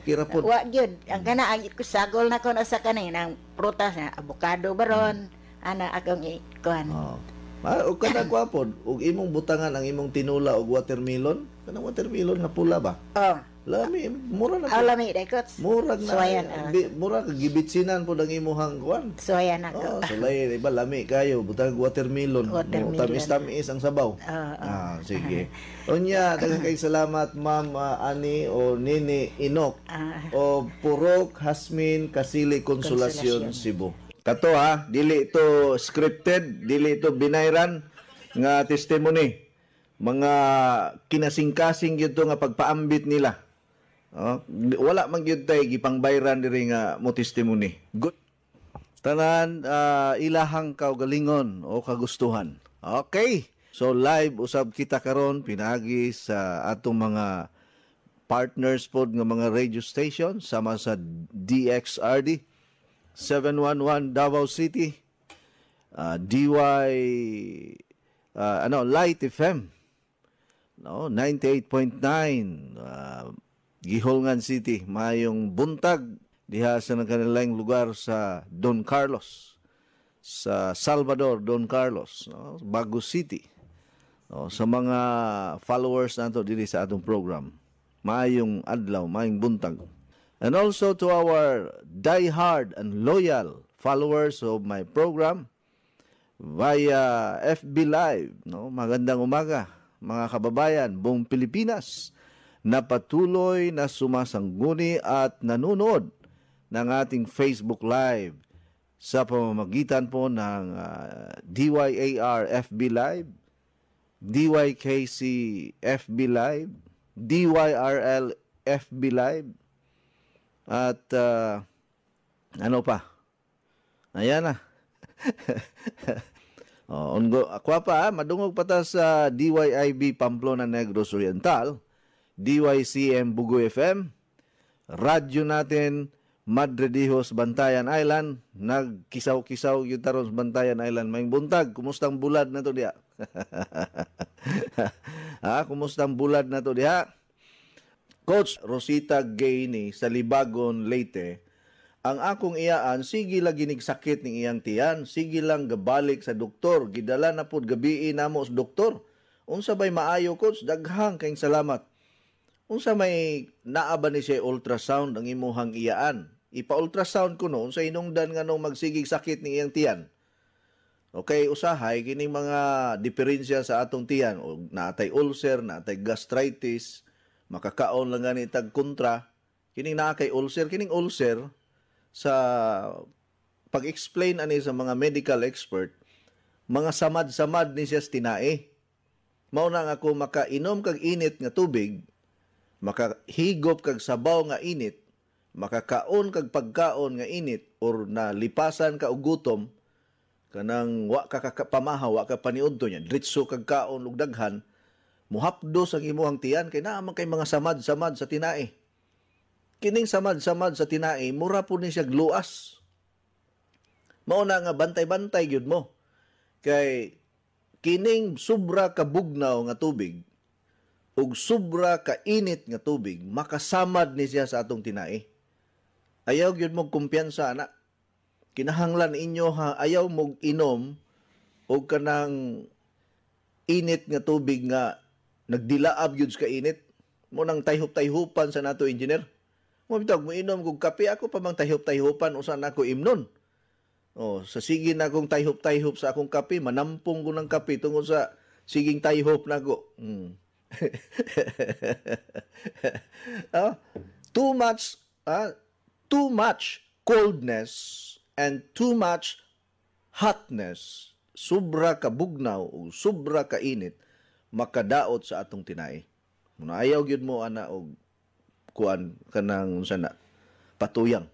Okay ra pod. Wa gyud. Ang kana ang kusagol na ko sa kanang prutas na avocado baron. Ana akong ikuan. O kada kwapod, ug imong butangan ang imong tinula og watermelon. Kanang watermelon nga pula ba? Lami, mura na. Lami dai coach. Murag na. Suwayan. Mura ka gibitsinan pod ang imong kuan. Suwayan ako. Sulay iba lami kayo butang watermelon. Tamis-tamis ang sabaw. Sige. Unya, daghang kay salamat Ma'am Ani o Nini Inok o Purok Hasmin Kasili Konsolasyon Cebu. Kato dili ito scripted, dili ito binayran nga testimony. Mga kinasing-kasing yun nga pagpaambit nila. Wala man yun tayo gipangbayran diri nga mo testimony. Good. Tanan ilahang kaugalingon o kagustuhan. Okay. So live usab kita karon pinagi sa atong mga partners pod nga mga radio station sama sa DXRD 711 Davao City, DY Light FM, no, 98.9 Giholngan City, mayong buntag diha sa kanilang lugar sa Don Carlos, sa Salvador, Don Carlos, no, Bago City. No, sa mga followers nato diri sa atong program, mayong adlaw, mayong buntag. And also to our die-hard and loyal followers of my program via FB Live, no, magandang umaga mga kababayan buong Pilipinas na patuloy na sumasangguni at nanonood ng ating Facebook Live sa pamamagitan po ng DYAR FB Live, DYKC FB Live, DYRL FB Live, at ano pa? Ayan na. Aqua pa, madungog pa ta sa DYIB Pamplona Negros Oriental, DYCM Bugo FM, radyo natin Madredijos Bantayan Island, nagkisaw-kisaw yung taron sa Bantayan Island. May buntag, kumustang bulad na to diha? Kumustang bulad na to diha? Coach Rosita Gaini sa Libagon, Leyte, ang akong iyaan, sige lang ginigsakit ng iyang tiyan, sige lang gabalik sa doktor, gidala na pod gabi namo sa doktor. Unsa bay maayo, Coach? Daghang kayong salamat. Unsa may naaba ni siya ultrasound ang imuhang iyaan? Ipa-ultrasound ko no, unsa inungdan nga nung magsigig sakit ng iyang tiyan. Okay, usahay, kining mga diferensya sa atong tiyan, o naatay ulcer, naatay gastritis, makakaon lang gani tag kontra, kining naa kay ulcer, kining ulcer, sa pag-explain ani sa mga medical expert, mga samad-samad ni siya tinae. Mao na nga ako makainom kag init nga tubig, makahigop kag sabaw nga init, makakaon kag pagkaon nga init, or nalipasan ka og gutom, kanang wa ka pamahaw, wa ka paniudto niya, diretso kag kaon ug daghan, muhapdos ang imuhang tiyan, kay naa man kay mga samad-samad sa tinae. Kining samad-samad sa tinae, mura po ni siya gluas. Mao na nga bantay-bantay gyud mo. Kay kining sobra ka bugnaw nga tubig ug sobra ka init nga tubig, makasamad ni siya sa atong tinae. Ayaw gyud mo kumpiyansa na. Kinahanglan inyo ha, ayaw mo inom og kanang init nga tubig nga nagdilaab gyud sa init. Mo nang tayhop-tayhupan sa nato engineer. Mo bitag mo inom kog kape, ako pa mang tayhop-tayhupan usan ako imnon. Sa sige na akong tayhop-tayhop sa akong kape, manampong ko ng kape tungod sa siging tayhop na ko. Too much coldness and too much hotness, sobra ka bugnaw o sobra ka init, makadaot sa atong tinae. Muna ayaw gyud mo ana og kuan kanang sana patuyang.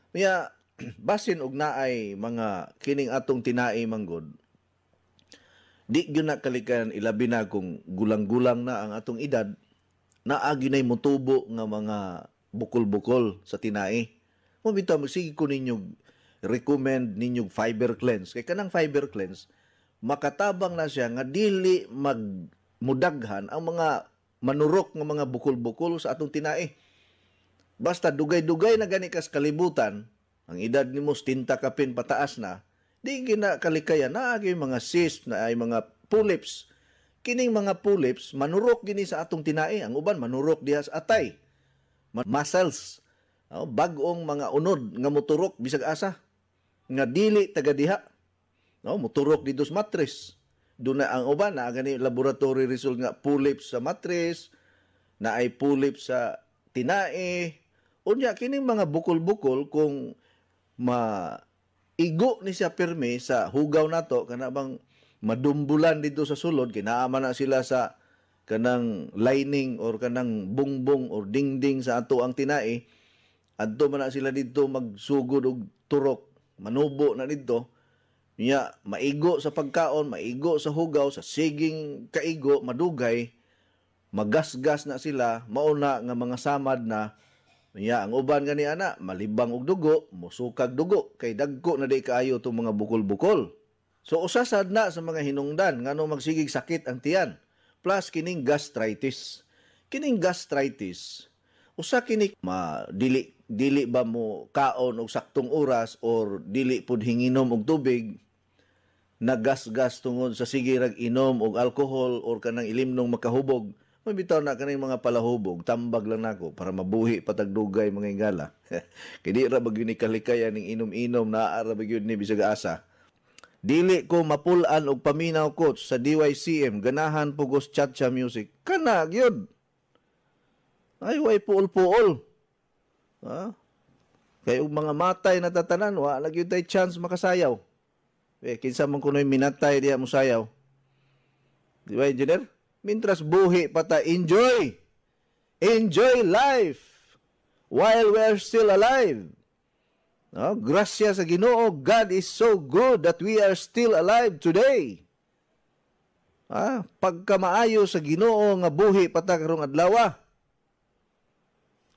Kaya basin og naay mga kining atong tinae manggod, di gyud na kalikan ilabi na kung gulang-gulang na ang atong edad, naa ginay motubo nga mga bukol-bukol sa tinae. Mo bitaw sige ko ninyo recommend ninyo fiber cleanse. Kay kanang fiber cleanse makatabang na siya nga dili mudaghan ang mga manurok nga mga bukol-bukol sa atong tinae. Basta dugay-dugay na gani kas kalibutan, ang edad nimo 70 kapin pataas na, di gina kalikayan na ay mga cyst, na ay mga polyps. Kining mga polyps manurok gini sa atong tinae, ang uban manurok diha sa atay. Muscles, bag-ong mga unod nga moturok bisag asa nga dili taga diha. Moturok dito sa mattress. Doon na ang uban na gani laboratory result nga polyps sa mattress, na ay polyps sa tinae. Unya kining mga bukol-bukol kung maigo ni siya pirmi sa hugaw nato, kana bang madumbulan dito sa sulod, kinaama na sila sa kanang lining or kanang bungbong or dingding sa ato ang tinae, adto man na sila dito magsugod og turok. manubo na dito, niya maigo sa pagkaon, maigo sa hugaw, sa siging kaigo, madugay, magasgas na sila, mauna nga mga samad na, niya ang uban gani ana, malibang og dugo, musukag dugo, kay dagko na di kaayo itong mga bukol-bukol. So usasad na sa mga hinungdan, ngano magsigig sakit ang tiyan, plus kining gastritis. Kining gastritis, usa kini dili ba mo kaon og saktong oras or dili pud hinginom og tubig, nagasgas tungod sa sigirag inom og alcohol or kanang ilimnong makahubog, mabitaw na kaning mga palahubog, tambag lang nako para mabuhi patagdugay mga ingala. Kay di ra bagyo ni kalikayan ning inom-inom, naara bagyo ni bisag asa. Dili ko mapulan og paminaw coach sa DYCM, ganahan pugos cha-cha music. Kana gyud. Ay way puol-puol. Ha? Kay og mga matay na tatanan, wa lagi tay chance makasayaw. Kinsa man kunoy minatay diha mo sayaw. Di ba, engineer? Mintras buhi pata, enjoy! Enjoy life! While we're still alive. No? Grasya sa Ginoo, God is so good that we are still alive today. Pagka maayo sa Ginoo nga buhi pata karong adlaw.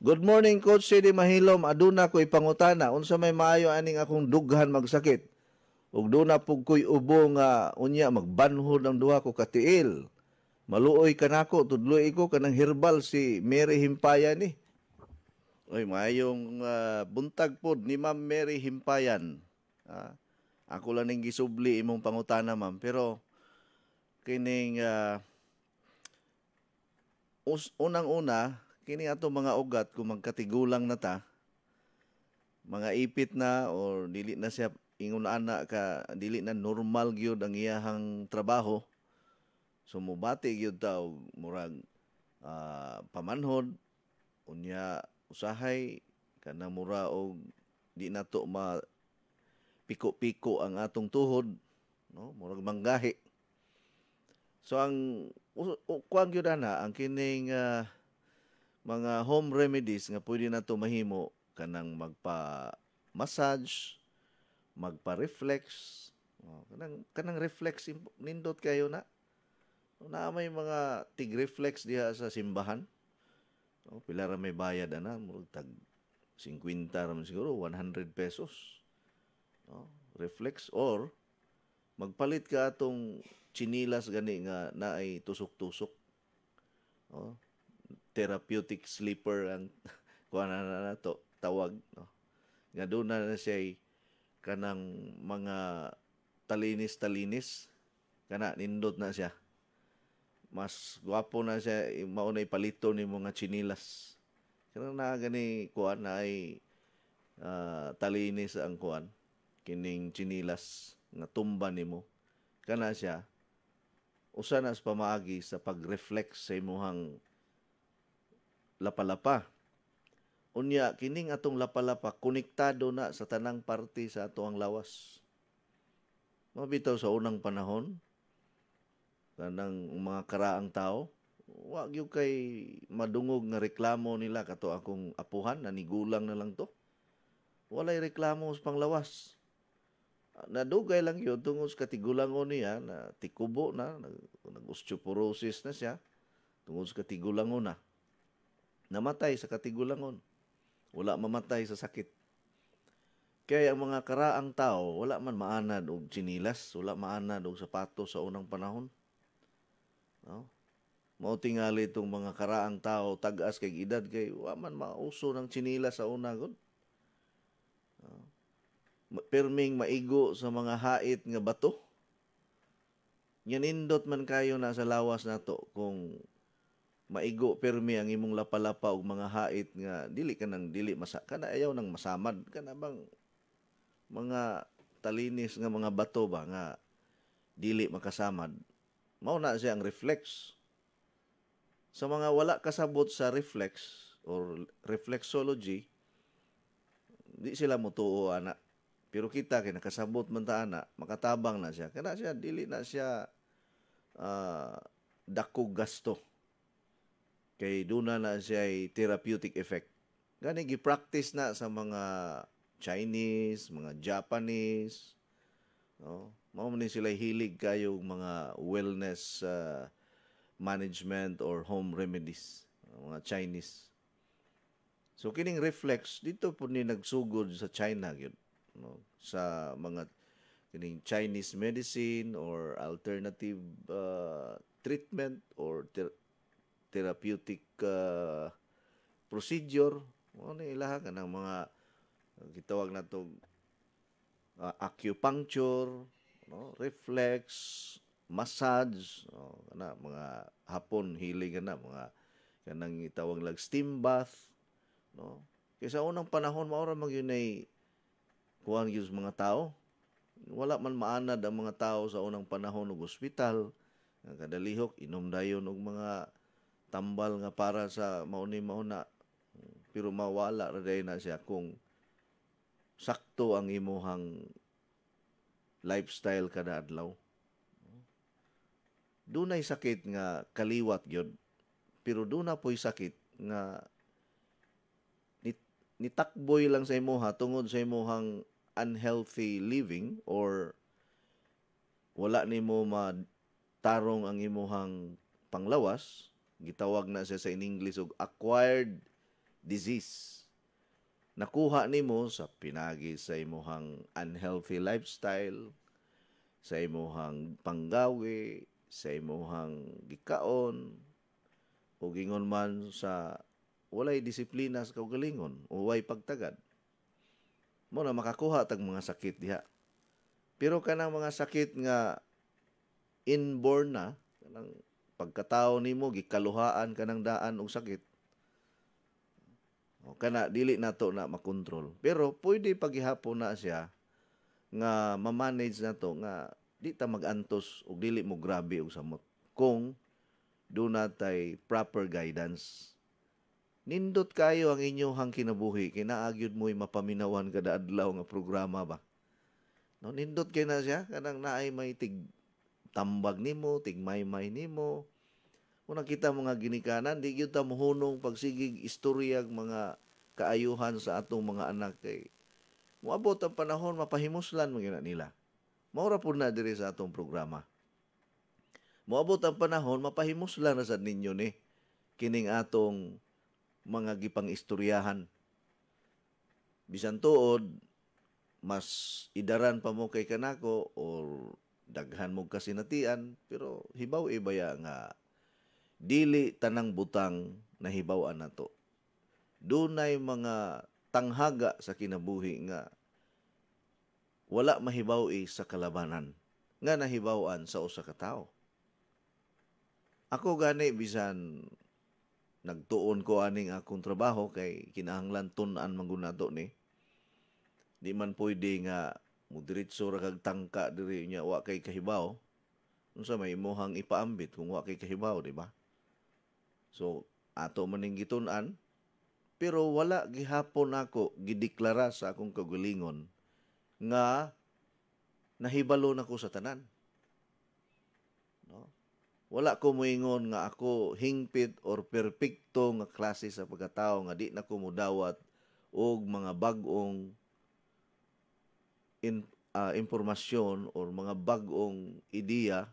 Good morning, Coach Sidi Mahilom. Aduna ko ipangutana. Unsa may maayo aning akong dughan magsakit. Ug duna pug ko'y ubo nga unya magbanhod ang duha ko katiil. Maluoy kanako, tudloy ko kanang herbal si Mary Himpayan ni. Oy, maayong buntag pod ni Ma'am Mary Himpayan. Ako lang ning gisubli imong pangutana, ma'am. Pero kining unang-una, kini ato mga ugat kung magkatigulang na ta, mga ipit na or dili na siya ingon ana ka, dili na normal gyud ang iyahang trabaho, sumubati gyud ta og murag pamanhod, unya usahay kana mura og di nato ma piko-piko ang atong tuhod, no, murag manggahi. So ang kuan gyud ana ang kining mga home remedies nga pwede na ito mahimo, kanang magpa-massage, magpa-reflex. Kanang reflex, nindot kayo na. May mga tig-reflex diha sa simbahan. Pila ra may bayad ana, tag 50 raman siguro, 100 pesos. Reflex or magpalit ka atong chinilas gani nga naay tusok-tusok. Therapeutic sleeper ang kuana na to tawag, no? Nga doon na siya kanang mga talinis kana nindot na siya, mas gwapo na siya, mao na ipalito ni mga chinilas kanang na gani kuan na ay talinis ang kuan kining chinilas nga tumba nimo, kana siya usa na sa pamaagi sa pag-reflex sa imong lapalapa. Unya kining atong lapalapa konektado na sa tanang parte sa atoang lawas. Mabitaw sa unang panahon kanang mga karaang tao, wa gyud kay madungog nga reklamo nila kato akong apuhan, nanigulang na lang to. Walay reklamo sa panglawas. Nadugay lang yun tungod sa katigulangon niya na tikubo na, nag-osteoporosis na siya tungod sa katigulangon na. Namatay sa katigulangon. Wala mamatay sa sakit. Kaya ang mga karaang tao, wala man maanad og chinilas, wala maanad og sapatos sa unang panahon. No? Mao tingali itong mga karaang tao, tag-as kay edad, kay wala man mauso ng chinilas sa una gud. No? Perming maigo sa mga hait nga bato. Yanindot man kayo na sa lawas nato kung maigo permi ang imong lapalapa og mga hait nga dili kana ayaw nang masamad kana bang mga talinis nga mga bato ba nga dili makasamad, mao na siya ang reflex. Sa mga wala kasabot sa reflex or reflexology, di sila motuo ana, pero kita kay nakasabot man ta ana, makatabang na siya, kana siya dili na siya dako gasto. Kay duna na siya ay therapeutic effect. Gani gi-practice na sa mga Chinese, mga Japanese, no? Mao man ni sila hilig kayo mga wellness management or home remedies, mga Chinese. So kining reflex dito po ni nagsugod sa China gyud, no? Sa mga kining Chinese medicine or alternative treatment or therapeutic procedure, ano ilaha ka ng mga gitawag nato acupuncture, no? Reflex, massage, no? Kana mga Hapon hilig na mga kanang itawag lag steam bath, no? Kaysa unang panahon maura magyunay kuan gyud mga tao. Wala man maanad ang mga tao sa unang panahon og ospital. Kada lihok inom dayon og mga tambal nga para sa mauni-mauna. Pero mawala ra day na siya kung sakto ang imuhang lifestyle kada adlaw. Dunay sakit nga kaliwat gyud, pero duna po'y sakit nga nitakboy lang sa imuha tungod sa imuhang unhealthy living or wala nimo matarong ang imuhang panglawas. Gitawag na siya sa in English og acquired disease. Nakuha nimo sa pinagi sa imuhang unhealthy lifestyle, sa imuhang panggawi, sa imuhang gikaon, o gingon man sa walay disiplina sa kaugalingon o way pagtagad. Mo na makakuha tag mga sakit diha. Pero kanang mga sakit nga inborn na, kanang pagkatao nimo gikaluhaan kanang daan og sakit. O kana dili nato na makontrol. Pero pwede paghihapon na siya nga ma-manage nato nga di ta magantos og dili mo grabe og samot kung do natay proper guidance. Nindot kayo ang inyong kinabuhi, kinaagyod mo'y mapaminawan kada adlaw nga programa ba? No, nindot kay na siya, kanang naay may tig tambag nimo, tig may nimo. Kung nakita mga ginikanan, di gyud ta mohunong pagsigig istoryag mga kaayuhan sa atong mga anak kay moabot ang panahon mapahimuslan mo gyud nila. Maura pud na diri sa atong programa. Moabot ang panahon mapahimuslan na sad ninyo ni kining atong mga gipang istoryahan. Bisan tuod mas idaran pa mo kay kanako or daghan mo kasinatian, pero hibaw ibaya nga dili tanang butang na hibaw-an nato. Dunay mga tanghaga sa kinabuhi nga wala mahibaw sa kalabanan nga nahibaw-an sa usa ka tawo. Ako gani bisan nagtuon ko aning akong trabaho kay kinahanglan tun-an manggunato ni. Di man pwede nga mudiretso ra kag tangka diri nya wa kay kahibaw. Unsa may imong ipaambit kung wa kay kahibaw, di ba? So ato man ning gitun-an, pero wala gihapon ako gideklara sa akong kagalingon nga nahibalo nako sa tanan. No? Wala ko moingon nga ako hingpit or perpekto nga klase sa pagkatao nga di na ko mudawat og mga bag-ong impormasyon or mga bag-ong ideya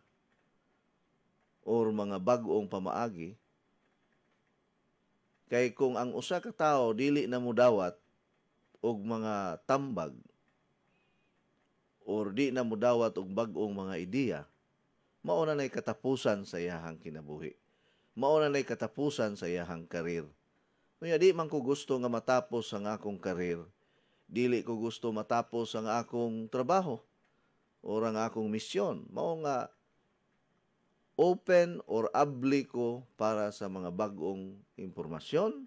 or mga bag-ong pamaagi. Kay kung ang usa ka tawo dili na mudawat og mga tambag or di na mudawat og bag-ong mga ideya, mao na nay katapusan sa iyahang kinabuhi. Mao na nay katapusan sa iyahang karir. Kunya di man ko gusto nga matapos ang akong karir. Dili ko gusto matapos ang akong trabaho o ang akong misyon. Mao nga open or abli ko para sa mga bag-ong impormasyon,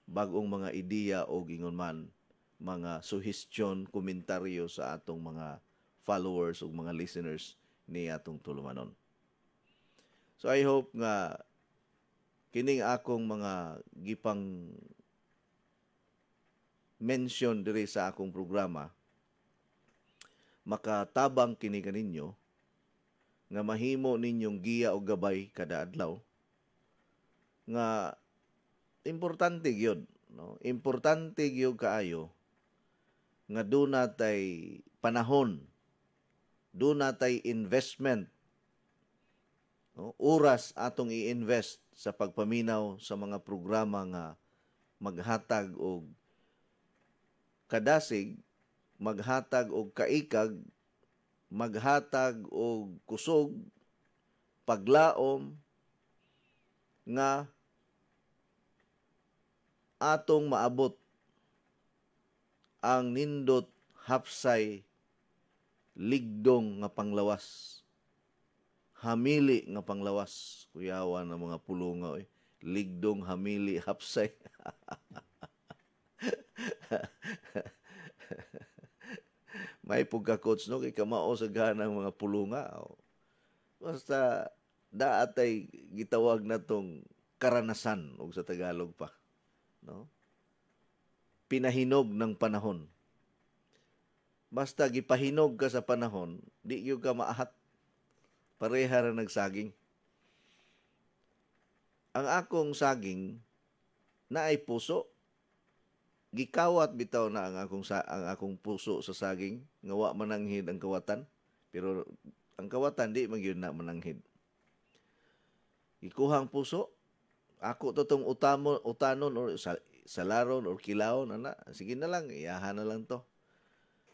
bag-ong mga ideya o gingon man mga suhestyon, komentaryo sa atong mga followers o mga listeners ni atong tulumanon. So I hope nga kining akong mga gipang mention diri sa akong programa makatabang kini kaninyo nga mahimo ninyong giya o gabay kada adlaw nga importante gyud, no? Importante gyud kaayo nga doon natay panahon, doon natay investment, no? Oras atong i-invest sa pagpaminaw sa mga programa nga maghatag og kadasig, maghatag og kaikag, maghatag og kusog, paglaom nga atong maabot ang nindot hapsay ligdong nga panglawas, hamili nga panglawas. Kuyawan ng mga pulunga, ligdong hamili hapsay. May pagka-coach, no? Kay kamao sa ganang mga pulunga. Basta daatay gitawag na tong karanasan o sa Tagalog pa. No? Pinahinog ng panahon. Basta gipahinog ka sa panahon, di yung ka maahat. Pareha ra nagsaging. Ang akong saging na ay puso. Gikawat bitaw na ang akong puso sa saging, nga wa mananghid ang kawatan. Pero ang kawatan di magyud na mananghid. Gikuhang puso, ako to tong utanon or salaron or kilawon ana. Sige na lang, iyahan na lang to.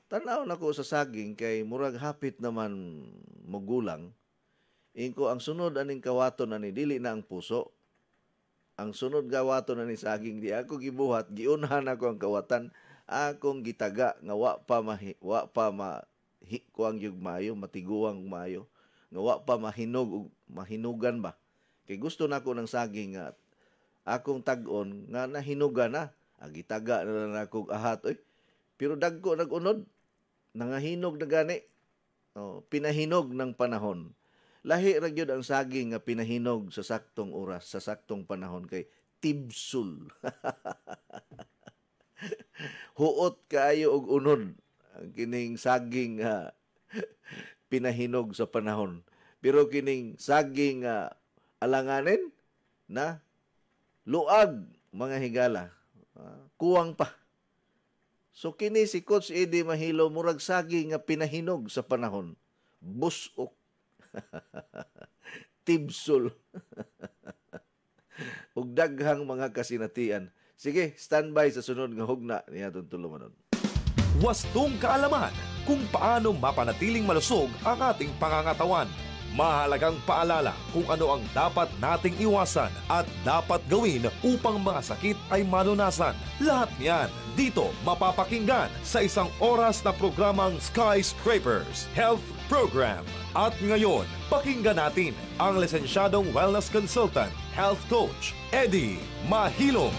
Tanaw na ko sa saging kay murag hapit naman magulang. Inko ang sunod aning kawaton ani dili na ang puso. Ang sunod gawaton na ni saging di ako gibuhat, giunhan ako ang kawatan, akong gitaga nga wa pa kuang yug mayo, matiguang mayo, nga wa pa mahinugan ba. Kay gusto nako ng saging nga akong tag-on nga nahinugan na, gitaga na lang akong ahat pero dagko nagunod, nangahinog na gani. Pinahinog ng panahon. Lahi ra gyud ang saging nga pinahinog sa saktong oras, sa saktong panahon kay tibsul. Huot kaayo og unod ang kining saging nga pinahinog sa panahon. Pero kining saging nga alanganin na luag mga higala, kuwang pa. So kini si Coach Eddie Mahilo murag saging nga pinahinog sa panahon. Busok. Tibsul. Ug daghang mga kasinatian. Sige, standby sa sunod nga hugna niya tulumanon. Wastong kaalaman kung paano mapanatiling malusog ang ating pangangatawan. Mahalagang paalala kung ano ang dapat nating iwasan at dapat gawin upang mga sakit ay malunasan. Lahat niyan dito mapapakinggan sa isang oras na programang Skyscrapers Health Program. At ngayon, pakinggan natin ang lisensyadong wellness consultant, health coach, Eddie Mahilong.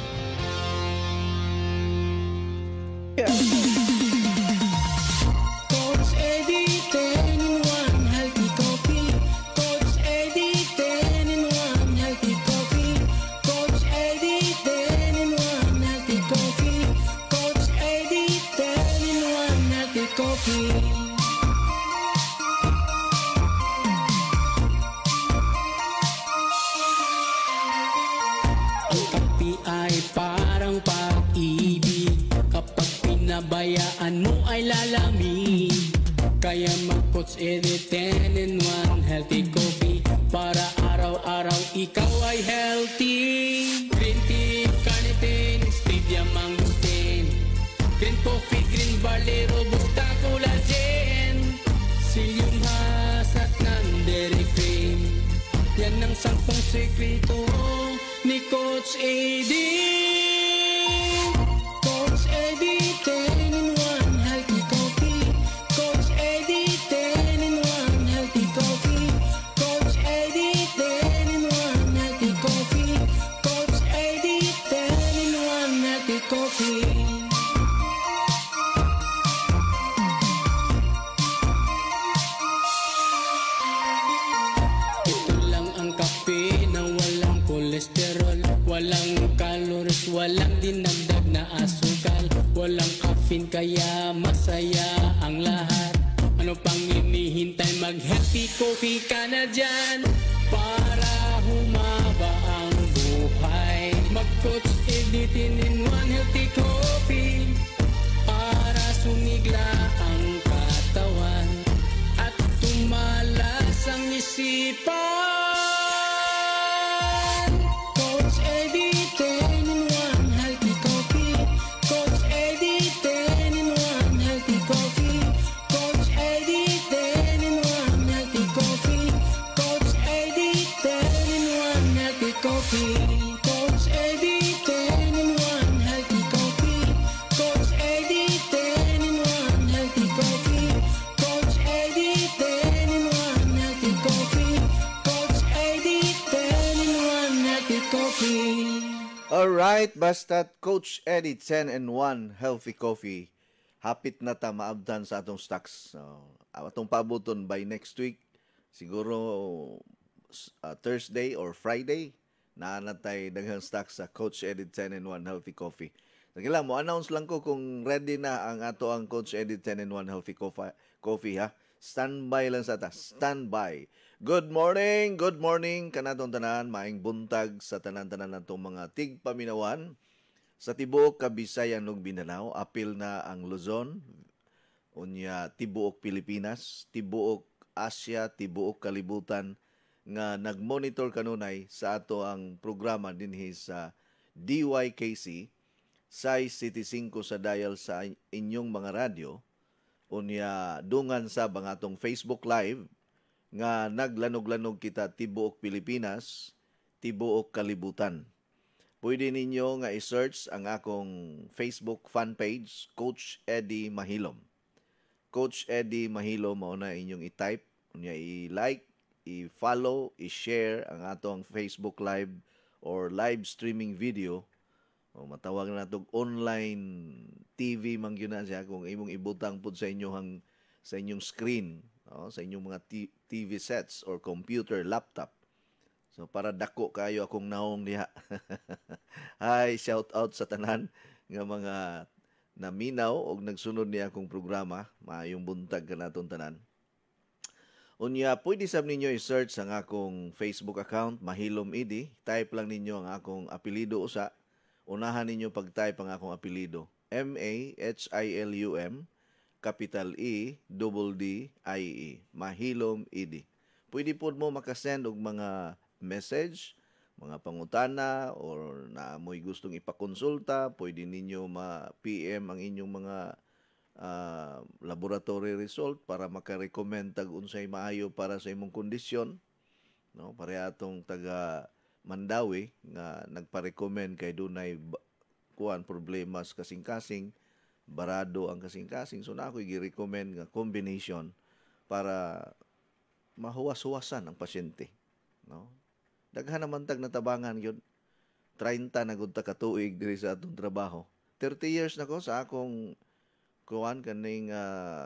Coach Eddie, 10 in 1 healthy coffee. Coach Eddie, 10 in 1 healthy coffee. Coach Eddie, 10 in 1 healthy coffee. Coach Eddie, 10 in 1 healthy coffee. Ay parang pag-ibig, kapag pinabayaan mo ay lalamig. Kaya mag-Coach Eddie 10 in 1 healthy coffee, para araw-araw ikaw ay healthy. Green tea, carnitine, stevia, mangosteen, green coffee, green barley, robusta, collagen, psyllium husk at non-dairy cream. Yan ang 10 sekreto ni Coach Eddie. Coach Eddie 10 in 1 healthy coffee. Coach Eddie 10 in 1 healthy coffee. Coach Eddie 10 in 1 healthy coffee. Coach Eddie 10 in 1 healthy coffee. Walang calories, walang dinagdag na asukal, walang caffeine kaya masaya ang lahat. Ano pang hinihintay, mag-healthy coffee ka na dyan para humaba ang buhay. Mag-Coach Eddie 10 in 1 healthy coffee para sumigla ang katawan at tumalas ang isipan. Coach Eddie, 10 in 1 healthy coffee. Coach Eddie, 10 in 1 healthy coffee. Coach Eddie, 10 in 1 healthy coffee. Coach Eddie, 10 in 1 healthy coffee. Coach Eddie, 10 in 1 healthy coffee. Coach Eddie, 10 in 1 healthy coffee. Coach Eddie, 10 in 1 healthy coffee. Coach Eddie, 10 in 1 healthy coffee. Alright, basta Coach Eddie 10 and 1 healthy coffee. Hapit na ta maabdan sa atong stocks. Atong pabuton by next week. Siguro Thursday or Friday. Naanatay daghang stocks sa Coach Eddie 10 and 1 healthy coffee. Sige lang, mo-announce lang ko kung ready na ang ato ang Coach Eddie 10 and 1 healthy coffee ha. Standby lang sa ta. Standby. Good morning kanatong tanan, maayong buntag sa tanan-tanan natong mga tigpaminawan sa tibuok Kabisayan ug Mindanao. Apil na ang Luzon, unya tibuok Pilipinas, tibuok Asia, tibuok kalibutan nga nagmonitor kanunay sa ato ang programa dinhi sa DYKC size City 5 sa dial sa inyong mga radyo, unya dungan sa bangatong Facebook Live nga naglanog-lanog kita tibuok Pilipinas, tibuok kalibutan. Pwede ninyo nga i-search ang akong Facebook fan page, Coach Eddie Mahilom. Coach Eddie Mahilom, mao na inyong i-type, unya i-like, i-follow, i-share ang atong Facebook Live or live streaming video. O matawag na itong online TV man yun na siya kung imong ibutang po sa inyong screen, sa inyong mga TV sets or computer, laptop. So para dako kayo akong naong diha. Hi, shout out sa tanan nga mga naminaw og nagsunod niya akong programa. Maayong buntag kanaton tanan. Unya, pwede sab ninyo i-search ang akong Facebook account, Mahilom Idi. Type lang ninyo ang akong apelido usa. Unahan ninyo pag-type ang akong apelido. M-A-H-I-L-U-M, capital E-D-D-I-E. Mahilom Idi. Pwede po mo makasend og mga message, mga pangutana, or na mo'y gustong ipakonsulta, pwede ninyo ma-PM ang inyong mga laboratory result para makarecommend tag unsay maayo para sa imong kondisyon, no? Para atong taga Mandawi nga nagpa-recommend kay dunay problema sa kasing-kasing, barado ang kasing-kasing, so na ako i-recommend nga combination para mahuwas-huwasan ang pasyente, no? Daghan naman tag natabangan yun. 30 na gud ta ka tuig diri sa atong trabaho. 30 years na ko sa akong kaning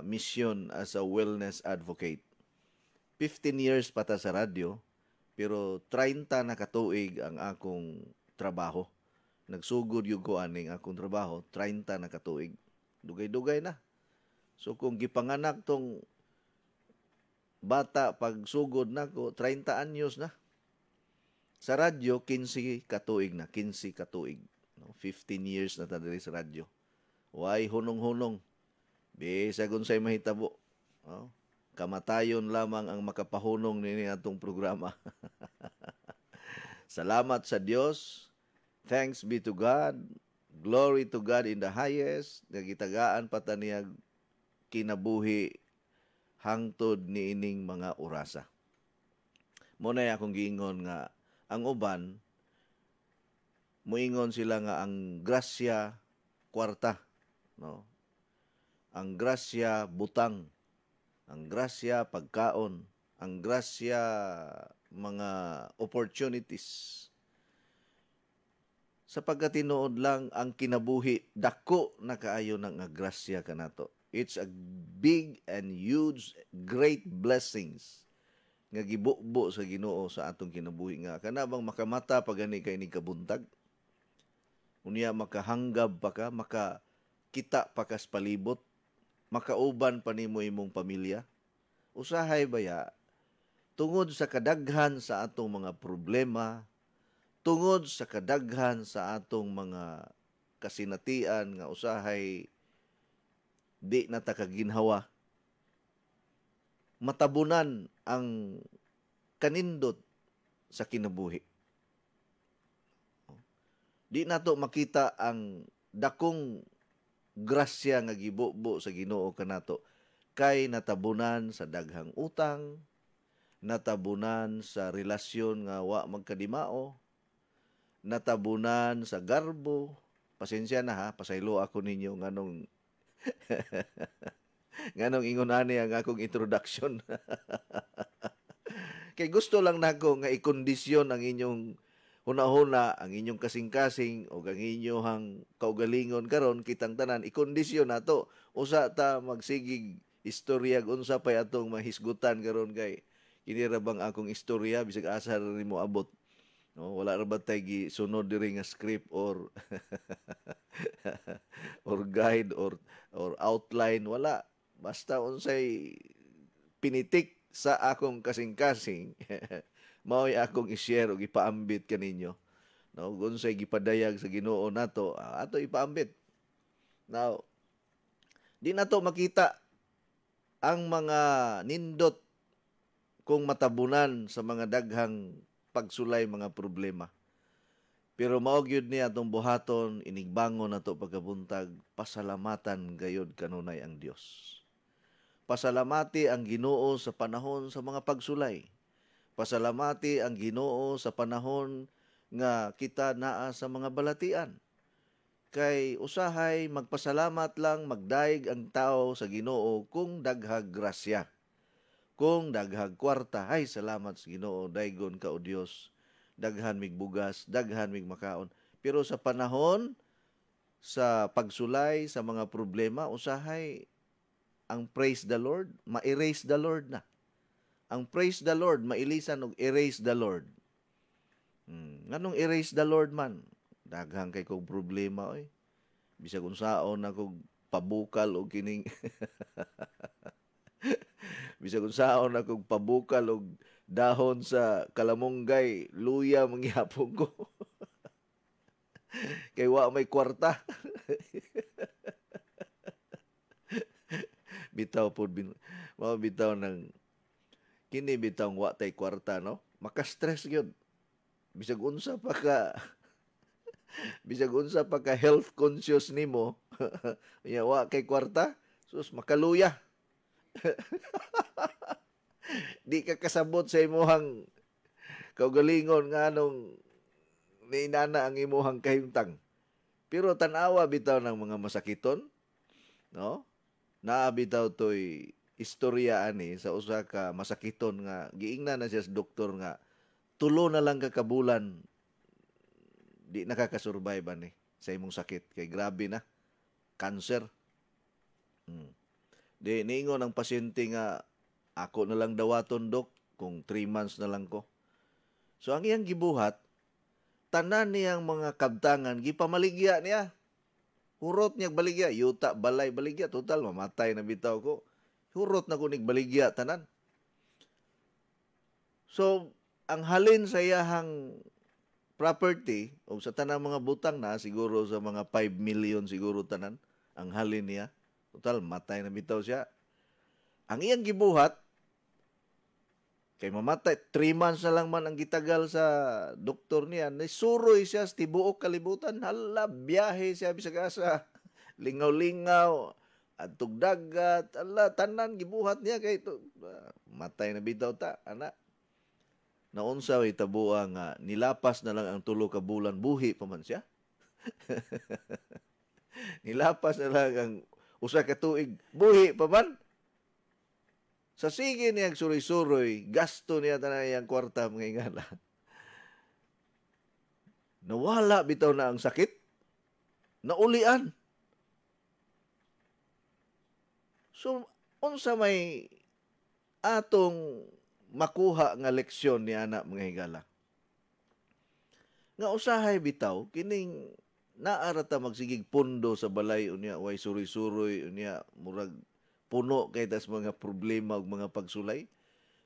mission as a wellness advocate. 15 years pa ta sa radyo, pero 30 na katuig ang akong trabaho. Nagsugod yung ko aning akong trabaho, 30 na katuig. Dugay-dugay na. So kung gipanganak tong bata pag sugod na ko, 30 anyos na. Sa radyo, 15 katuig na. 15 katuig. No? 15 years na ta diri sa radyo. Why hunong-hunong? Bisag unsay mahitabo. No? Kamatayon lamang ang makapahunong nini atong programa. Salamat sa Dios. Thanks be to God. Glory to God in the highest. Nagitagaan pa ta niya kinabuhi hangtod niining mga orasa. Muna akong giingon nga ang uban muingon sila nga ang grasya kwarta, no? Ang grasya butang, ang grasya pagkaon, ang grasya mga opportunities. Sapagkat tinuod lang ang kinabuhi, dako na kaayo ng grasya kanato. It's a big and huge, great blessings nga gibubo sa Ginoo sa atong kinabuhi nga kanabang makamata pagani kay ni kabuntag. Unya makahanggab pa ka, makakita pa ka sa palibot, makauban pa nimo imong pamilya. Usahay baya tungod sa kadaghan sa atong mga problema, tungod sa kadaghan sa atong mga kasinatian nga usahay di na ta kaginhawa, matabunan ang kanindot sa kinabuhi. Di nato makita ang dakong grasya nga gibubo sa Ginoo kanato kay natabunan sa daghang utang, natabunan sa relasyon nga wa magkadimao, natabunan sa garbo. Pasensya na ha, pasaylo ako ninyo nganong nganong ingon ani ang akong introduction. Kay gusto lang nako nga ikondisyon ang inyong huna-huna, ang inyong kasing-kasing o ang inyong kaugalingon karon kitang tanan ikondisyon nato usa ta magsigig istorya unsa pay atong mahisgutan karon kay kini ra bang akong istorya bisag asa ra nimo abot. No, wala ra ba tay gisunod diri nga script or or guide or outline, wala. Basta unsay pinitik sa akong kasing-kasing mao'y akong i-share o ipaambit kaninyo. No, unsay gipadayag sa Ginoo nato, ato ipaambit. Now, di nato makita ang mga nindot kung matabunan sa mga daghang pagsulay mga problema. Pero mao gyud ni atong buhaton inigbangon nato pagkabuntag, pasalamatan gayud kanunay ang Dios. Pasalamati ang Ginoo sa panahon sa mga pagsulay. Pasalamati ang Ginoo sa panahon nga kita naa sa mga balatian. Kay usahay magpasalamat lang magdaig ang tao sa Ginoo kung daghag grasya. Kung daghag kwarta, ay salamat sa Ginoo, daygon ka o Dios. Daghan mig bugas, daghan mig makaon. Pero sa panahon sa pagsulay sa mga problema, usahay ang praise the Lord, ma-erase the Lord na. Ang praise the Lord, mailisan og erase the Lord. Nganong erase the Lord man? Daghang kay kog problema oy. Bisag unsaon na kog pabukal og kining bisag unsaon na kog pabukal og dahon sa kalamonggay, luya mangyapon ko. Kay wa may kwarta. Bitaw pod bitaw ng kini bitaw wa tay kwarta, no? Maka-stress gyud. Bisag unsa pa ka bisag unsa pa ka health conscious nimo, ya wa kay kwarta, sus makaluya. Di ka kasabot sa imuhang kaugalingon nga anong niinana ang imuhang kahimtang. Pero tanawa bitaw ng mga masakiton, no? Naa bitaw toy istorya ani sa usa ka masakiton nga giingnan na siya sa doktor nga tulo na lang ka kabulan di nakakasurvive ani sa imong sakit kay grabe na cancer. Di niingon ang pasyente nga ako na lang dawaton dok kung 3 months na lang ko. So ang iyang gibuhat tanan niyang mga kabtangan gipamaligya niya. Hurot niya baligya, yuta balay baligya, total mamatay na bitaw ko. Hurot na ko nig baligya tanan. So ang halin sa iyahang property o sa tanang mga butang na siguro sa mga 5 million siguro tanan ang halin niya. Total matay na bitaw siya. Ang iyang gibuhat kay mamatay 3 months na lang man ang gitagal sa doktor niya. Nisuroy siya sa tibuok kalibutan. Hala, biyahe siya bisag asa. Lingaw-lingaw at tugdagat. Hala, tanan gibuhat niya kay matay na bitaw ta, ana. Naunsa way tabua nga nilapas na lang ang 3 ka bulan buhi pa man siya. Nilapas na lang ang usa ka tuig buhi pa man. Sa sige niyang suroy-suroy, gasto niya tanan iyang kwarta mga ingana. Nawala bitaw na ang sakit. Naulian. So, unsa may atong makuha nga leksyon ni ana mga higala. Nga usahay bitaw, kining naarata magsigig pundo sa balay unya, way suroy-suroy unya, murag puno kay tas mga problema ug mga pagsulay.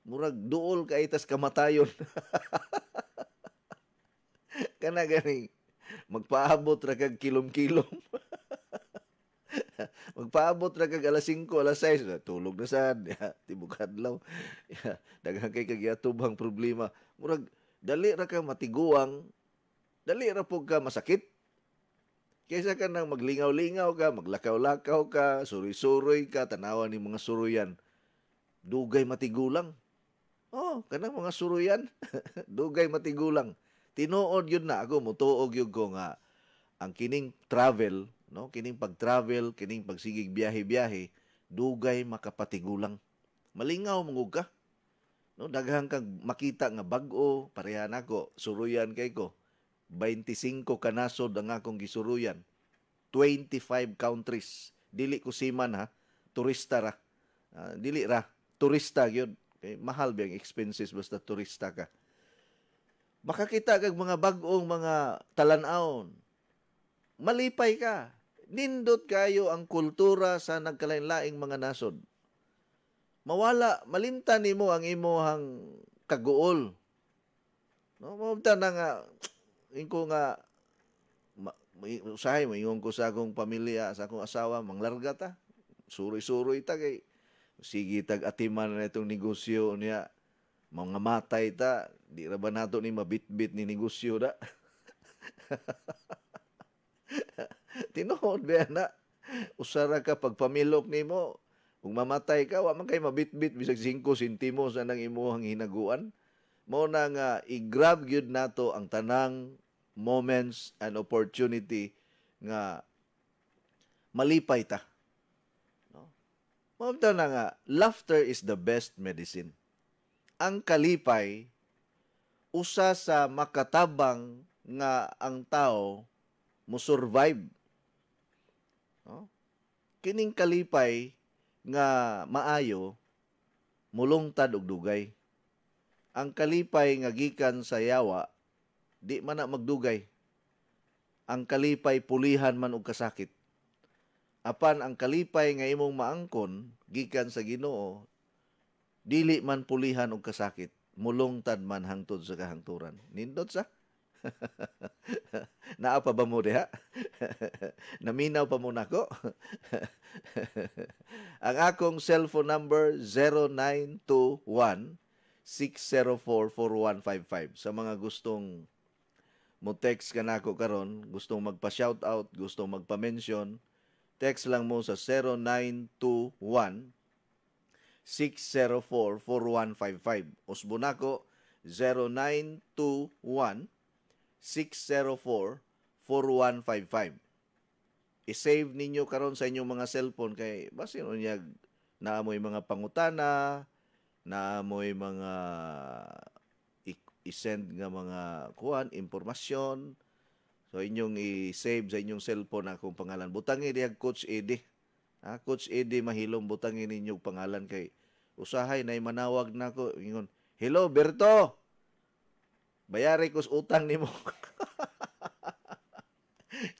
Murag duol kay tas kamatayon. Kana gani magpaabot ra kag kilom-kilom. Magpaabot ra kag alas 5, alas 6, tulog na sad. Tibok adlaw. Daghang kay kag yatubang problema. Murag dali ra ka matiguang, dali ra pug ka masakit. Kaysa ka nang maglingaw-lingaw ka, maglakaw-lakaw ka, suroy-suroy ka, tanawan ni mga suruyan. Dugay matigulang. Oh, kanang mga suruyan, dugay matigulang. Tinuod yun na ako, mutuog yun ko nga, ang kining travel, no? Kining pag-travel, kining pagsigig biyahe-biyahe, dugay makapatigulang. Malingaw mangug ka. No, daghang kang makita nga bag-o, parehan ako, suruyan kay ko. 25 kanasod ang akong gisuruyan. 25 countries. Dili ko siman ha, turista ra. Dili ra, turista gyud. Kay mahal ba ang expenses basta turista ka. Makakita kag mga bag-ong mga talan-aon. Malipay ka. Nindot kayo ang kultura sa nagkalain-laing mga nasod. Mawala, malimtan nimo ang imong kaguol. No, mawala na nga ingko nga usahay mo ingon ko sa akong pamilya, sa akong asawa, manglarga ta. Suroy-suroy ta kay sige tag atiman na itong negosyo niya. Mga matay ta, di ra ba nato ni mabitbit ni negosyo da? Tinuod ba na? Usara ka pagpamilok nimo, kung mamatay ka, wa man kay mabitbit bisag 5 sentimos anang imuhang hinaguan. Mo na nga i-grab gyud nato ang tanang moments and opportunity nga malipay ta. No? Mo na nga laughter is the best medicine. Ang kalipay usa sa makatabang nga ang tao mo survive. No? Kining kalipay nga maayo mulungtad og dugay. Ang kalipay nga gikan sa yawa di man na magdugay. Ang kalipay pulihan man og kasakit. Apan ang kalipay nga imong maangkon gikan sa Ginoo dili man pulihan og kasakit, mulungtad man hangtod sa kahangturan. Nindot sa? Naa pa ba mo diha? Naminaw pa mo nako. Ang akong cellphone number 0921-604-4155. Sa mga gustong mo text ka nako karon, gustong magpa-shoutout, gustong magpa-mention, text lang mo sa 0921-604-4155. Usbo nako 0921-604-4155. I-save ninyo karon sa inyong mga cellphone kay basin unyag naamoy mga pangutana, naamoy mga i-send nga mga impormasyon. So inyong i-save sa inyong cellphone akong pangalan. Butangin diha Coach Eddie. Coach Eddie mahilom butangin ninyong pangalan kay usahay na manawag nako ingon, "Hello Berto. Bayari ko sa utang nimo."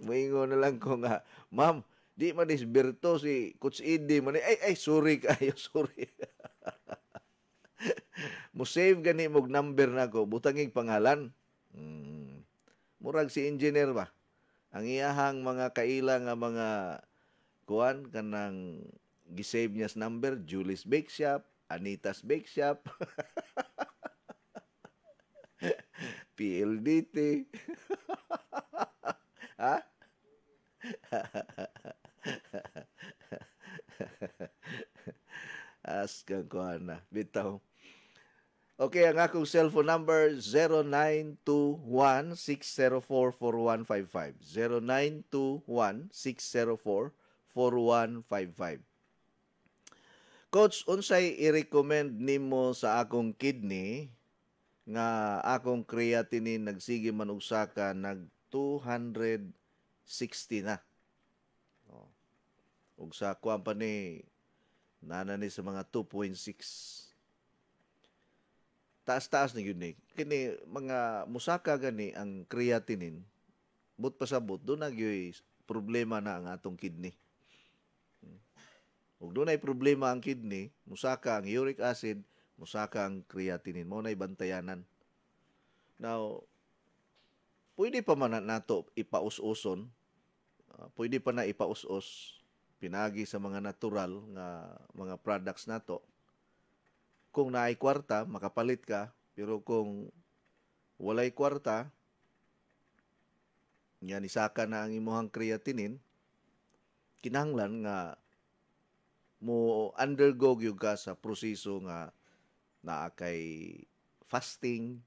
Moingon na lang ko nga, "Ma'am, di man is Berto si Coach Eddie man. Ay sorry kayo, sorry." Mo save gani mog number nako, butangig pangalan. Murag si engineer ba? Ang iyahang mga kaila nga mga kuan kanang gisave niya sa number, Julie's Bake Shop, Anita's Bake Shop, PLDT. Ha? Askan ko na. Bitaw. Okay, ang akong cellphone number 0921-604-4155. 0921-604-4155. Coach, unsay i-recommend nimo sa akong kidney nga akong creatinine nagsige man og saka nag 260 na. Ug sa kuan pa ni nana ni sa mga 2.6. Taas-taas na yun eh. Kini mga musaka gani ang creatinine, but pasabot, doon nagyoy problema na ang atong kidney. Ug doon ay problema ang kidney, musaka ang uric acid, musaka ang creatinine. Mo na bantayanan. Now, pwede pa man nato ipaus-uson. Pwede pa na ipaus-us. pinagi sa mga natural nga mga products nato. Kung naay kwarta, makapalit ka, pero kung walay kwarta, yan isaka na ang imuhang creatinine, kinahanglan nga mo undergo gyud ka sa proseso nga naa kay fasting,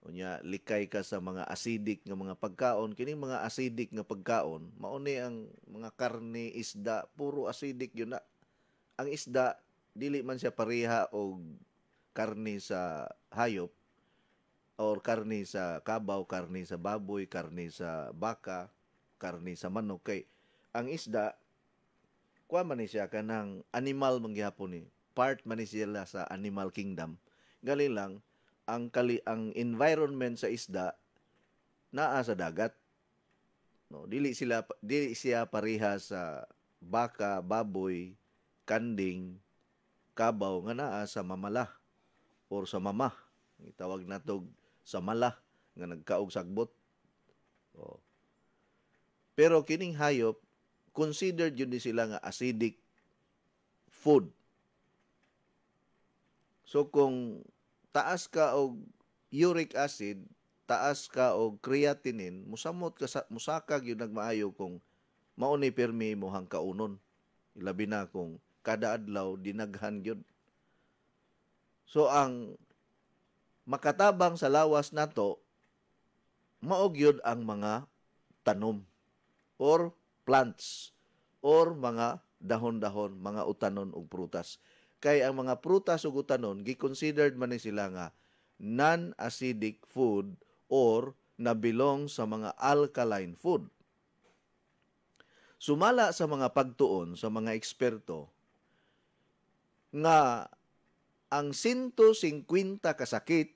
unya likay ka sa mga acidic nga mga pagkaon. Kining mga acidic nga pagkaon mao ni ang mga karne, isda, puro acidic yun na. Ang isda dili man siya pareha og karne sa hayop or karne sa kabaw, karne sa baboy, karne sa baka, karne sa manok. Kay ang isda kuha man ni siya kanang animal mangyapon ni, part man ni sila sa animal kingdom. Galing lang ang environment sa isda naa sa dagat. No, dili siya pareha sa baka, baboy, kanding, kabaw nga naa sa mamala or sa mama. Itawag natog sa mala nga nagkaog sagbot. Oh. Pero kining hayop considered yun ni sila nga acidic food. So kung taas ka og uric acid, taas ka og creatinine, musamot ka musakag yun nagmaayo kung mao ni permi mo hang kaunon. Ilabi na kung kada adlaw dinaghan gyud. So ang makatabang sa lawas nato mao gyud ang mga tanom or plants or mga dahon-dahon, mga utanon ug prutas. Kay ang mga prutas ug utanon gi-considered man ni sila nga non-acidic food or nabilong sa mga alkaline food. Sumala sa mga pagtuon sa mga eksperto nga ang 150 ka sakit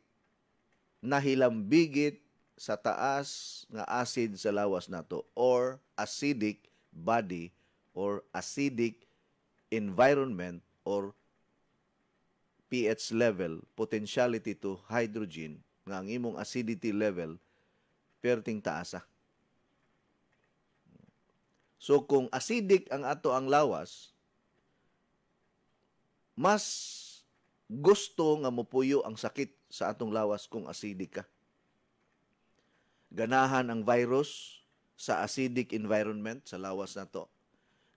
nahilambigit sa taas nga acid sa lawas nato or acidic body or acidic environment or pH level, potentiality to hydrogen, nga ang imong acidity level perting taasa. So kung acidic ang ato ang lawas, mas gusto nga mopuyo ang sakit sa atong lawas kung acidic ka. Ganahan ang virus sa acidic environment sa lawas nato.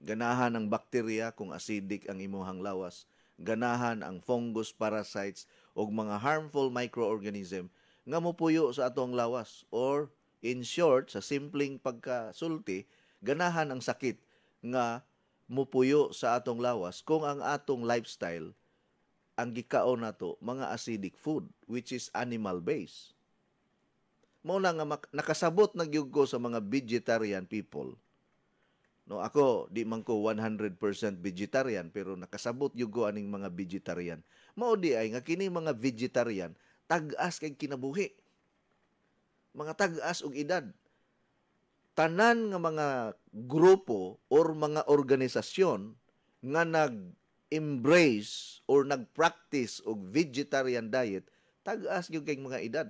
Ganahan ang bakterya kung acidic ang imuhang lawas. Ganahan ang fungus, parasites o mga harmful microorganism nga mopuyo sa atong lawas. Or in short, sa simpleng pagkasulti, ganahan ang sakit nga mopuyo sa atong lawas kung ang atong lifestyle ang gikaon nato mga acidic food which is animal based. Mao na nga nakasabot na gyud ko sa mga vegetarian people. No, ako di man ko 100% vegetarian pero nakasabot gyud ko aning mga vegetarian. Mao di ay nga kini mga vegetarian tag-as kay kinabuhi. Mga tag-as og edad. Tanan nga mga grupo or mga organisasyon nga nag-embrace or nag-practice og vegetarian diet, tag-as gyud kay mga edad.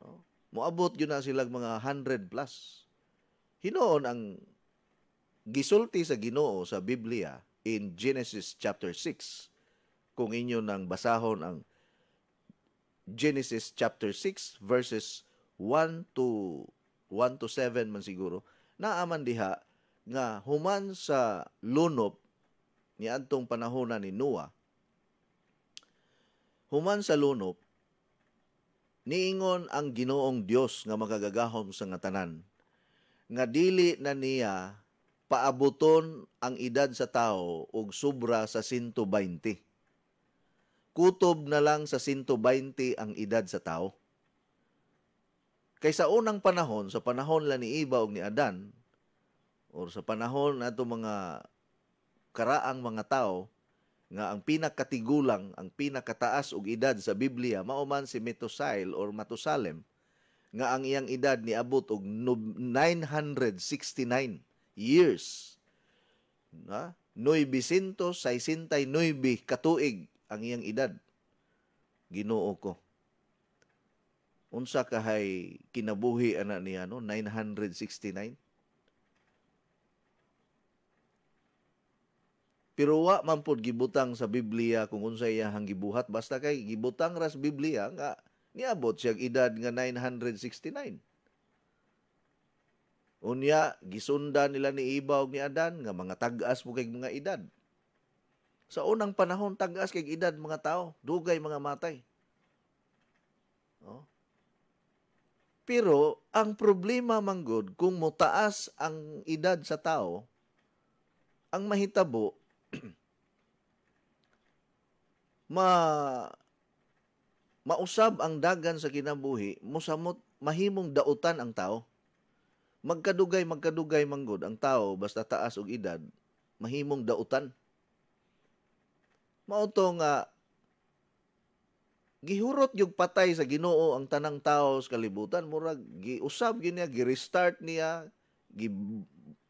No? Moabot gyud na sila mga 100 plus. Hinoon ang gisulti sa Ginoo sa Biblia in Genesis chapter 6. Kung inyo nang basahon ang Genesis chapter 6 verses 1 to 7 man siguro, naaman diha nga human sa lunop ni adtong panahon ni Noah. Human sa lunop niingon ang Ginoong Dios nga magagagahom sa nga tanan nga dili na niya paabuton ang edad sa tao og sobra sa 120. Kutob na lang sa 120 ang edad sa tao. Kay sa unang panahon, sa panahon la ni Eva ug ni Adan, or sa panahon nato mga karaang mga tao, nga ang pinakatigulang, ang pinakataas og edad sa Biblia, mao man si Methuselah or Matusalem, nga ang iyang edad ni abot og 969 years. Na? 969 katuig ang iyang edad. Ginoo ko. Unsa kahay kinabuhi ana niya no 969? Pero wa man pod gibutang sa Biblia kung unsay iyahang gibuhat, basta kay gibutang ras Biblia nga niabot siya edad nga 969. Unya gisundan nila ni Iba ug ni Adan nga mga tag-as mo kay mga edad. Sa unang panahon tag-as kay edad mga tao, dugay mga matay. Oh. Pero ang problema manggod kung motaas ang edad sa tao, ang mahitabo mausab ang dagan sa kinabuhi, mosamot mahimong dautan ang tao. Magkadugay manggod ang tao basta taas og edad, mahimong dautan. Mao to nga gihurot yung patay sa Ginoo ang tanang tao sa kalibutan, murag giusab gyud niya, gi-restart niya,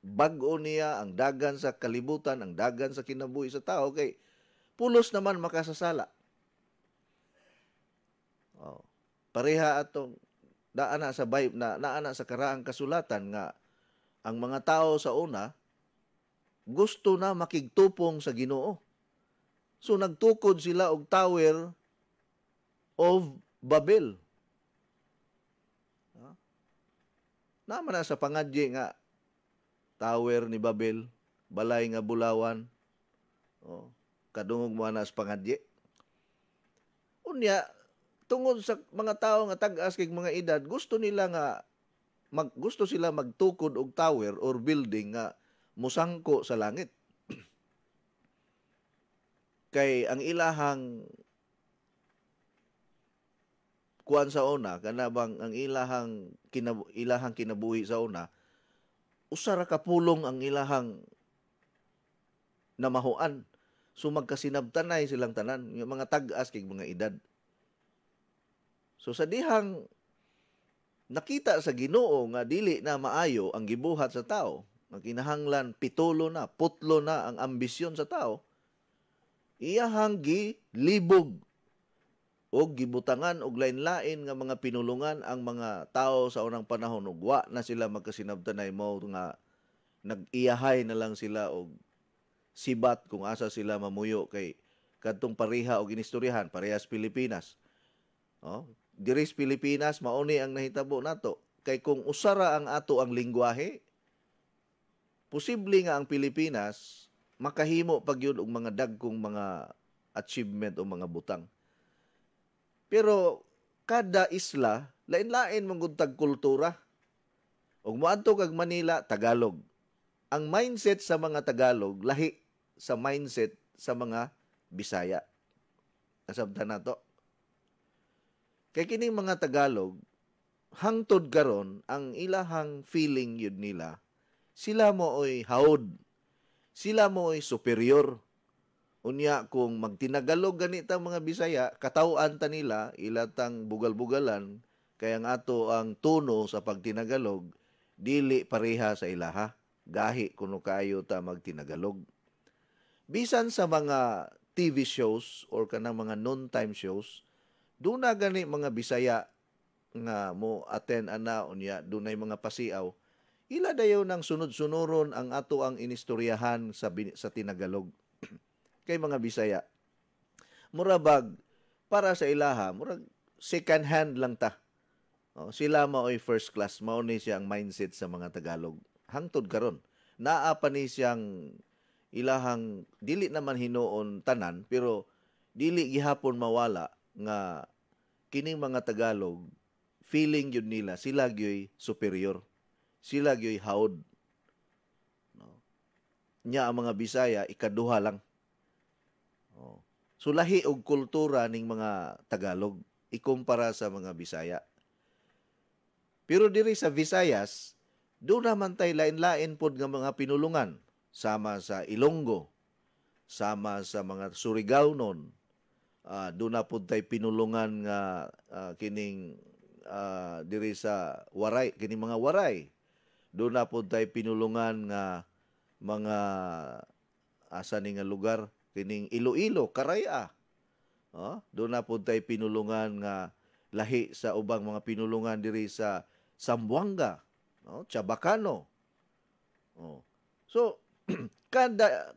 bag-o niya ang dagan sa kalibutan, ang dagan sa kinabuhi sa tao kay pulos naman makasasala. Oh. Pareha atong naana sa Bible, naana sa karaang kasulatan nga ang mga tao sa una gusto na makigtupong sa Ginoo. So nagtukod sila og Tower of Babel. Naman na sa pangadye nga Tower ni Babel, balay nga bulawan. Oh, kadungog mo na sa pangadye. Unya tungod sa mga tao nga tag-as kay mga edad, gusto nila nga gusto sila magtukod og tower or building nga musangko sa langit. Kay ang ilahang kuan sa una, kanabang ang ilahang kinabuhi sa una, usara ka pulong ang ilahang namahuan. So magkasinabtanay silang tanan, yung mga tag-as kay mga edad. So sa dihang nakita sa Ginoo nga dili na maayo ang gibuhat sa tao, nga kinahanglan putlo na ang ambisyon sa tao, iyahang gilibog o gibutangan og lain-lain nga mga pinulungan ang mga tao sa unang panahon ug wa na sila magkasinabtanay mo nga nag-iyahay na lang sila og sibat kung asa sila mamuyo kay kadtong pareha og inistoryahan parehas Pilipinas. Oh, diri sa Pilipinas mauni ang nahitabo nato kay kung usara ang ato ang lingwahe, posible nga ang Pilipinas makahimo pag yun og mga dagkong mga achievement o mga butang. Pero kada isla lain-lain mong tag kultura. Og moadto kag Manila, Tagalog. Ang mindset sa mga Tagalog lahi sa mindset sa mga Bisaya. Nasabtan nato. Kay kining mga Tagalog hangtod karon ang ilahang feeling yun nila, sila mo oy haod. Sila mo oy superior. Unya kung magtinagalog ganita mga Bisaya, katawan ta nila ilatang bugal-bugalan kay ang ato ang tono sa pagtinagalog dili pareha sa ilaha. Gahi kuno kayo ta magtinagalog. Bisan sa mga TV shows or kanang mga noontime shows, doon na gani mga Bisaya nga mo attend ana unya dunay mga pasiaw. Ila dayon nang sunod-sunuron ang ato ang inistoryahan sa tinagalog. Kay mga Bisaya, murabag para sa ilaha, murag second hand lang ta. Oh, sila mao'y first class, mao ni siyang mindset sa mga Tagalog. Hangtod karon, naa pa ni siyang ilahang dili naman hinuon tanan, pero dili gihapon mawala nga kining mga Tagalog feeling yun nila sila gyoy superior. Sila gyoy haod. No. Nya ang mga Bisaya ikaduha lang. Oh. So lahi og kultura ning mga Tagalog ikumpara sa mga Bisaya. Pero diri sa Visayas, doon naman tay lain-lain pod nga mga pinulungan sama sa Ilonggo, sama sa mga Surigao-non. Doon na pod tay pinulungan nga kining diri sa Waray, kining mga Waray. Doon na po tayo pinulungan nga mga asa ni nga lugar, kining Iloilo, Karaya. Doon na po tayo pinulungan nga lahi sa ubang mga pinulungan diri sa Zamboanga, Chabacano. So,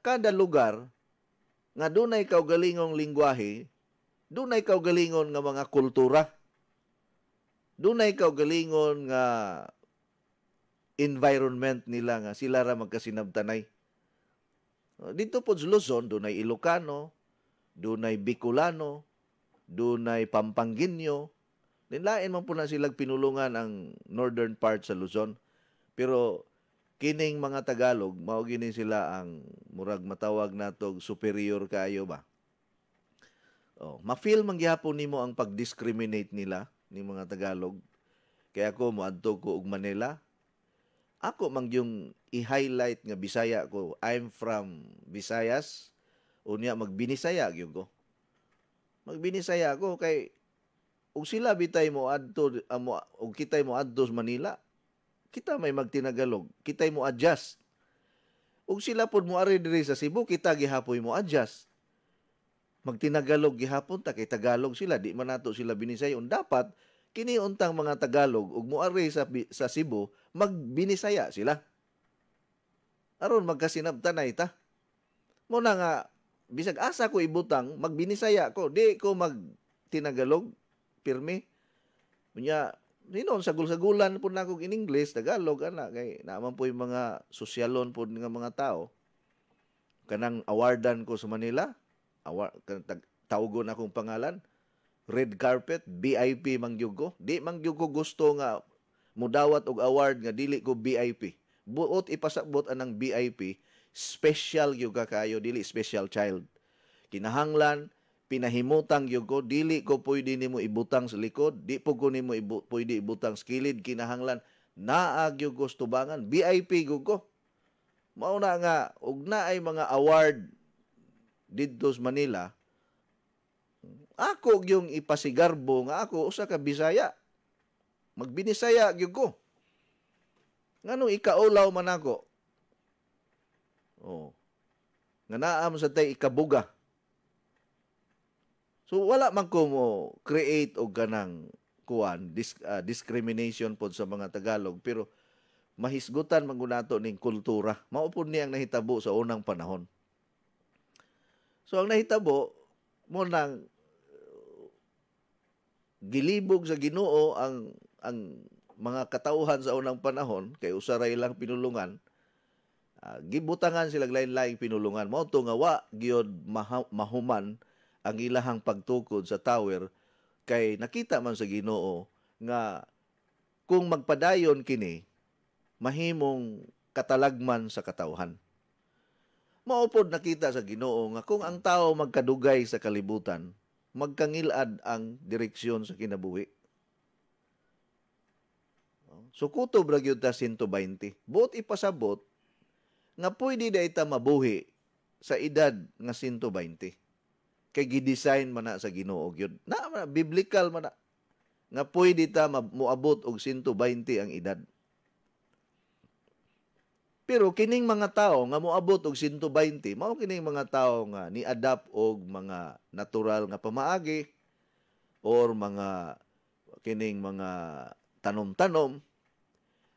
kada lugar nga dunay kaugalingong lingwahe, dunay kaugalingon nga mga kultura, dunay kaugalingon nga environment nila nga sila ra magkasinabtanay. Dito po sa Luzon, dunay Ilocano, dunay Bicolano, dunay Pampangueño. Nilain man po na silang pinulungan ang northern part sa Luzon. Pero kining mga Tagalog, mao gini sila ang murag matawag natog superior kaayo ba. Ma-feel man gyapon nimo ang pag-discriminate nila ni mga Tagalog. Kaya ako moadto ko og Manila. Ako mang yung i-highlight nga Bisaya ko. I'm from Visayas. Unya magbinisaya gyud ko. Magbinisaya ko kay ug sila bitay mo adto ug kitay mo adto sa Manila. Kita may magtinagalog, kitay mo adjust. Ug sila pod mo ari diri sa Cebu, kita gihapoy mo adjust. Magtinagalog gihapon ta kay Tagalog sila, di man nato sila binisayon. Dapat kini untang mga Tagalog ug mo ari sa Cebu, magbinisaya sila. Aron magkasinabtanay ta. Mo na nga bisag asa ko ibutang, magbinisaya ko, di ko magtinagalog pirmi. Unya hinon sagul-sagulan po na kong in English, Tagalog, ana, kay naman po yung mga sosyalon po nga mga tao. Kanang awardan ko sa Manila, tawgon akong pangalan, red carpet, VIP mangyug ko. Di mangyug ko gusto nga mudawat og award nga dili ko VIP. Buot ipasabot anang VIP, special gyud ka kayo, dili special child. Kinahanglan pinahimutang gyud ko, dili ko pwede nimo ibutang sa likod, di po ko nimo pwede ibutang sa kilid, kinahanglan naa gyud ko tubangan, VIP gyud ko. Mao na nga ug naay mga award didto sa Manila. Ako yung ipasigarbo nga ako usa ka Bisaya. Magbinisaya gyud ko. Ngano ikaulaw man ako? Nga naam sa tay ikabuga. So wala man ko mo create og kanang discrimination pod sa mga Tagalog, pero mahisgutan man nato ning kultura. Mao pod ni ang nahitabo sa unang panahon. So ang nahitabo mo nang gilibog sa Ginoo ang mga katauhan sa unang panahon kay usaray lang pinulungan. Gibutangan sila lain-laing pinulungan. Mao to nga wa gyud mahuman ang ilahang pagtukod sa tower kay nakita man sa Ginoo nga kung magpadayon kini mahimong katalagman sa katawhan. Maupod nakita sa Ginoo nga kung ang tao magkadugay sa kalibutan, magkangilad ang direksyon sa kinabuhi. So kutob ra gyud ta 120. Buot ipasabot nga pwede da ita mabuhi sa edad nga 120. Kay gidesign man na sa Ginoo gyud. Na biblical man na nga pwede ta moabot og 120 ang edad. Pero kining mga tao nga moabot og 120, mao kining mga tao nga ni-adapt og mga natural nga pamaagi or mga kining mga tanom-tanom.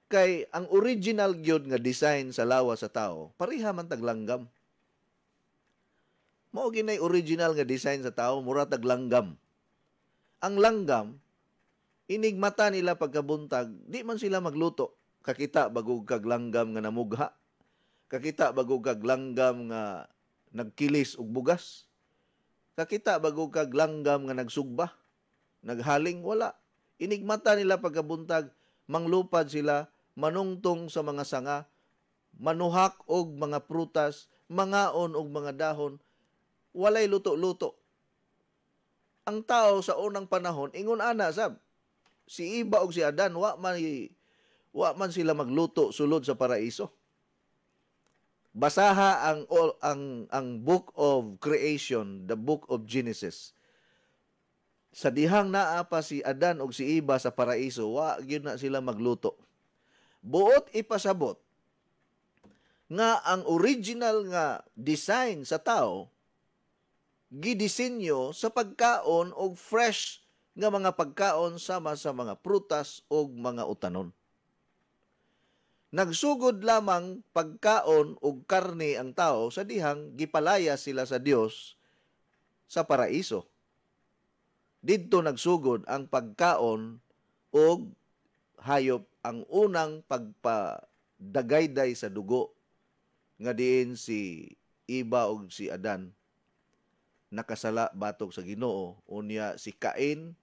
Kay ang original gyud nga design sa lawas sa tao, pareha man taglanggam. Mao ginay original nga design sa tao, mura taglanggam. Ang langgam, inig mata nila pagkabuntag, di man sila magluto. Kakita bagog kag langgam nga namugha. Kakita bagog kag langgam nga nagkilis og bugas. Kakita bagog kag langgam nga nagsugba, naghaling, wala. Inig mata nila pagkabuntag, manglupad sila, manungtong sa mga sanga, manuhak og mga prutas, mangaon og mga dahon, walay luto-luto. Ang tao sa unang panahon, ingon ana sab, si Iba og si Adan, wa man sila magluto sulod sa paraiso. Basaha ang Book of Creation, the Book of Genesis. Sa dihang naa pa si Adan og si Iba sa paraiso, wa gyud na sila magluto. Buot ipasabot nga ang original nga design sa tao gidisenyo sa pagkaon og fresh nga mga pagkaon sama sa mga prutas og mga utanon. Nagsugod lamang pagkaon og karne ang tao sa dihang gipalaya sila sa Dios sa paraiso. Didto nagsugod ang pagkaon og hayop, ang unang pagpadagayday sa dugo nga diin si Eva ug si Adan nakasala batok sa Ginoo. Unya si Cain,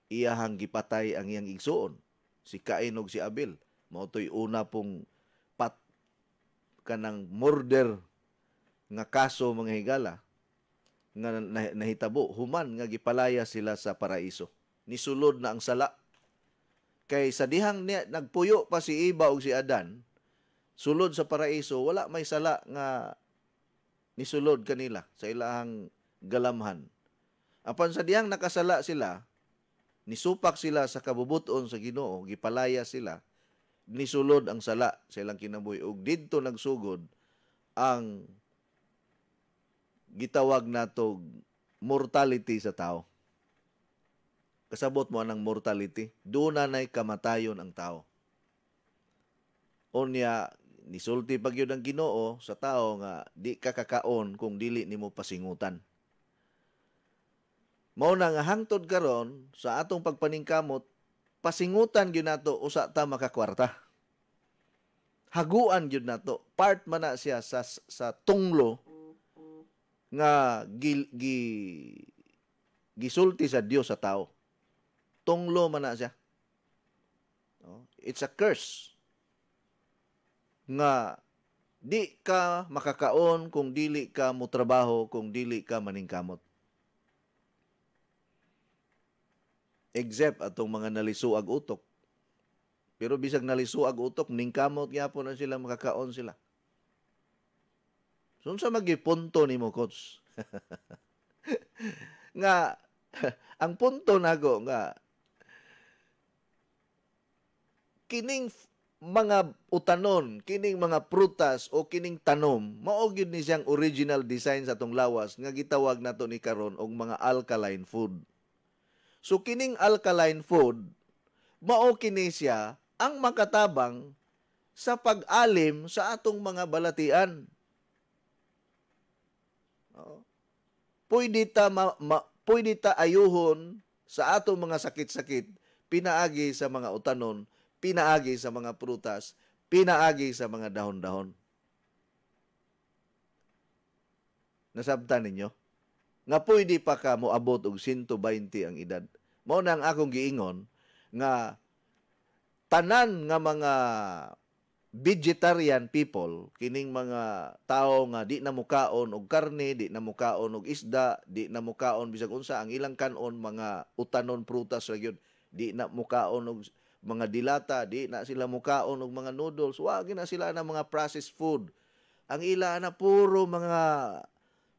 iyahang gipatay ang iyang igsuon, si Cain ug si Abel. Mao toy una pong kanang murder nga kaso mga higala nga nahitabo human nga gipalaya sila sa paraiso. Nisulod na ang sala. Kay sa dihang nagpuyo pa si Eva ug si Adan, sulod sa paraiso, wala may sala nga nisulod kanila sa ilahang galamhan. Apan sa dihang nakasala sila, nisupak sila sa kabubuton sa Ginoo, gipalaya sila, nisulod ang sala sa ilang kinabuhi ug didto nagsugod ang gitawag natog mortality sa tao. Kasabot mo anang mortality, doon nanay kamatayon ang tao. Unya nisulti pag yun ang Ginoo sa tao nga di ka kakaon kung dili nimo pasingutan. Mao na nga hangtod karon sa atong pagpaningkamot, pasingutan gyud nato usa ta makakwarta. Haguan gyud nato, part man na siya sa tunglo nga gisulti sa Dios sa tao. Tunglo man na siya. It's a curse nga di ka makakaon kung dili ka motrabaho, kung dili ka maningkamot. Except atong mga nalisuag utok. Pero bisag nalisuag utok, ningkamot gyapon na sila, makakaon sila. So sa magipunto nimo, coach? Nga ang punto nago nga kining mga utanon, kining mga prutas o kining tanom, mao gyud ni siyang original design sa atong lawas nga gitawag nato ni karon og mga alkaline food. So kining alkaline food, mao kini siya ang makatabang sa pag-alim sa atong mga balatian. Pwede ta ayuhon sa atong mga sakit-sakit, pinaagi sa mga utanon, pinaagi sa mga prutas, pinaagi sa mga dahon-dahon. Nasabtan ninyo? Nga pwede pa ka moabot og 120 ang edad. Mao na ang akong giingon nga tanan nga mga vegetarian people, kining mga tao nga di na mukaon og karne, di na mukaon og isda, di na mukaon bisag unsa, ang ilang kanon mga utanon, prutas ra gyud, di na mukaon og mga dilata, di na sila mukaon og mga noodles, wa na sila na mga processed food. Ang ila na puro mga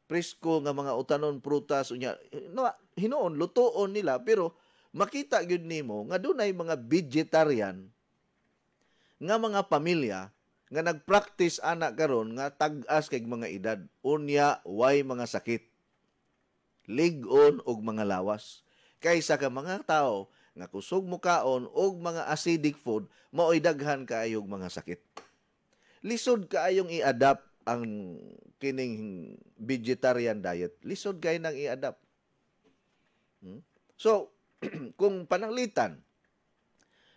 presko nga mga utanon, prutas, unya hinoon lutoon nila, pero makita gyud nimo nga dunay mga vegetarian nga mga pamilya nga nagpractice anak karon nga tag-as kay mga edad, unya way mga sakit, lig-on og mga lawas, kaysa ka mga tao nga kusog mukaon og mga acidic food, mao'y daghan kaayog mga sakit. Lisod kaayong i-adapt ang kining vegetarian diet. Lisod kay nang i-adapt. So, kung pananglitan,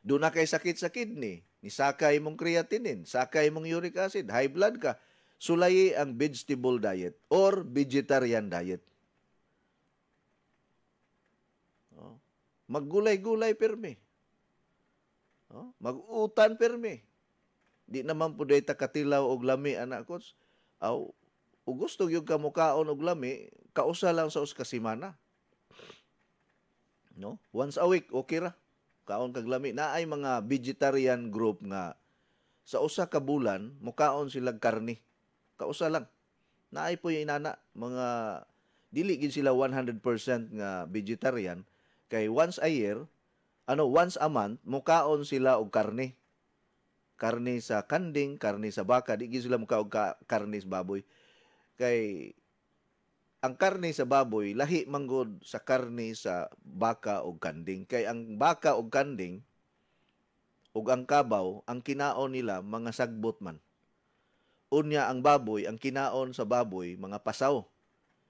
doon na kay sakit sa kidney, nisakay mong creatinine, sakay mong uric acid, high blood ka, sulayi ang vegetable diet or vegetarian diet. Maggulay-gulay permi. Mag-utan permi. Di naman po day takatilaw og lami, anak ko. O gusto yung kamukaon og lami, kausa lang sa uskasimana. No? Once a week, okay ra. Kaon kag lami. Naay mga vegetarian group nga sa usa ka bulan, mukaon sila karni. Kausa lang. Naay po yung inana. Mga, dili gid sila 100% nga vegetarian. Kay once a year, once a month, mukaon sila og karne. Karne sa kanding, karne sa baka, di gid sila mukaon karne sa baboy. Kay ang karne sa baboy lahi manggod sa karne sa baka o kanding. Kay ang baka o kanding ug ang kabaw, ang kinaon nila mga sagbot man. Unya ang baboy, ang kinaon sa baboy mga pasaw.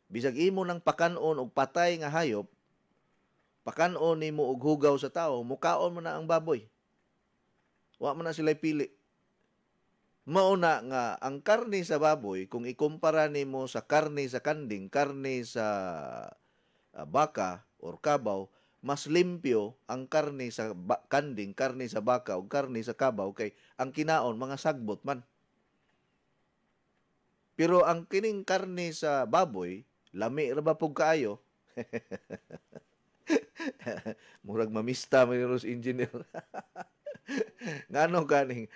Bisag imo nang pakanon og patay nga hayop, pakanon nimo og hugaw sa tao, mukaon mo na ang baboy. Wa man na sila pili. Mauna nga ang karne sa baboy, kung ikumpara nimo sa karne sa kanding, karne sa baka or kabaw, mas limpyo ang karne sa kanding, karne sa baka o karne sa kabaw kay ang kinaon mga sagbot man. Pero ang kining karne sa baboy, lami ra ba pug kaayo? Murag mamista man ni engineer. Ngano kaning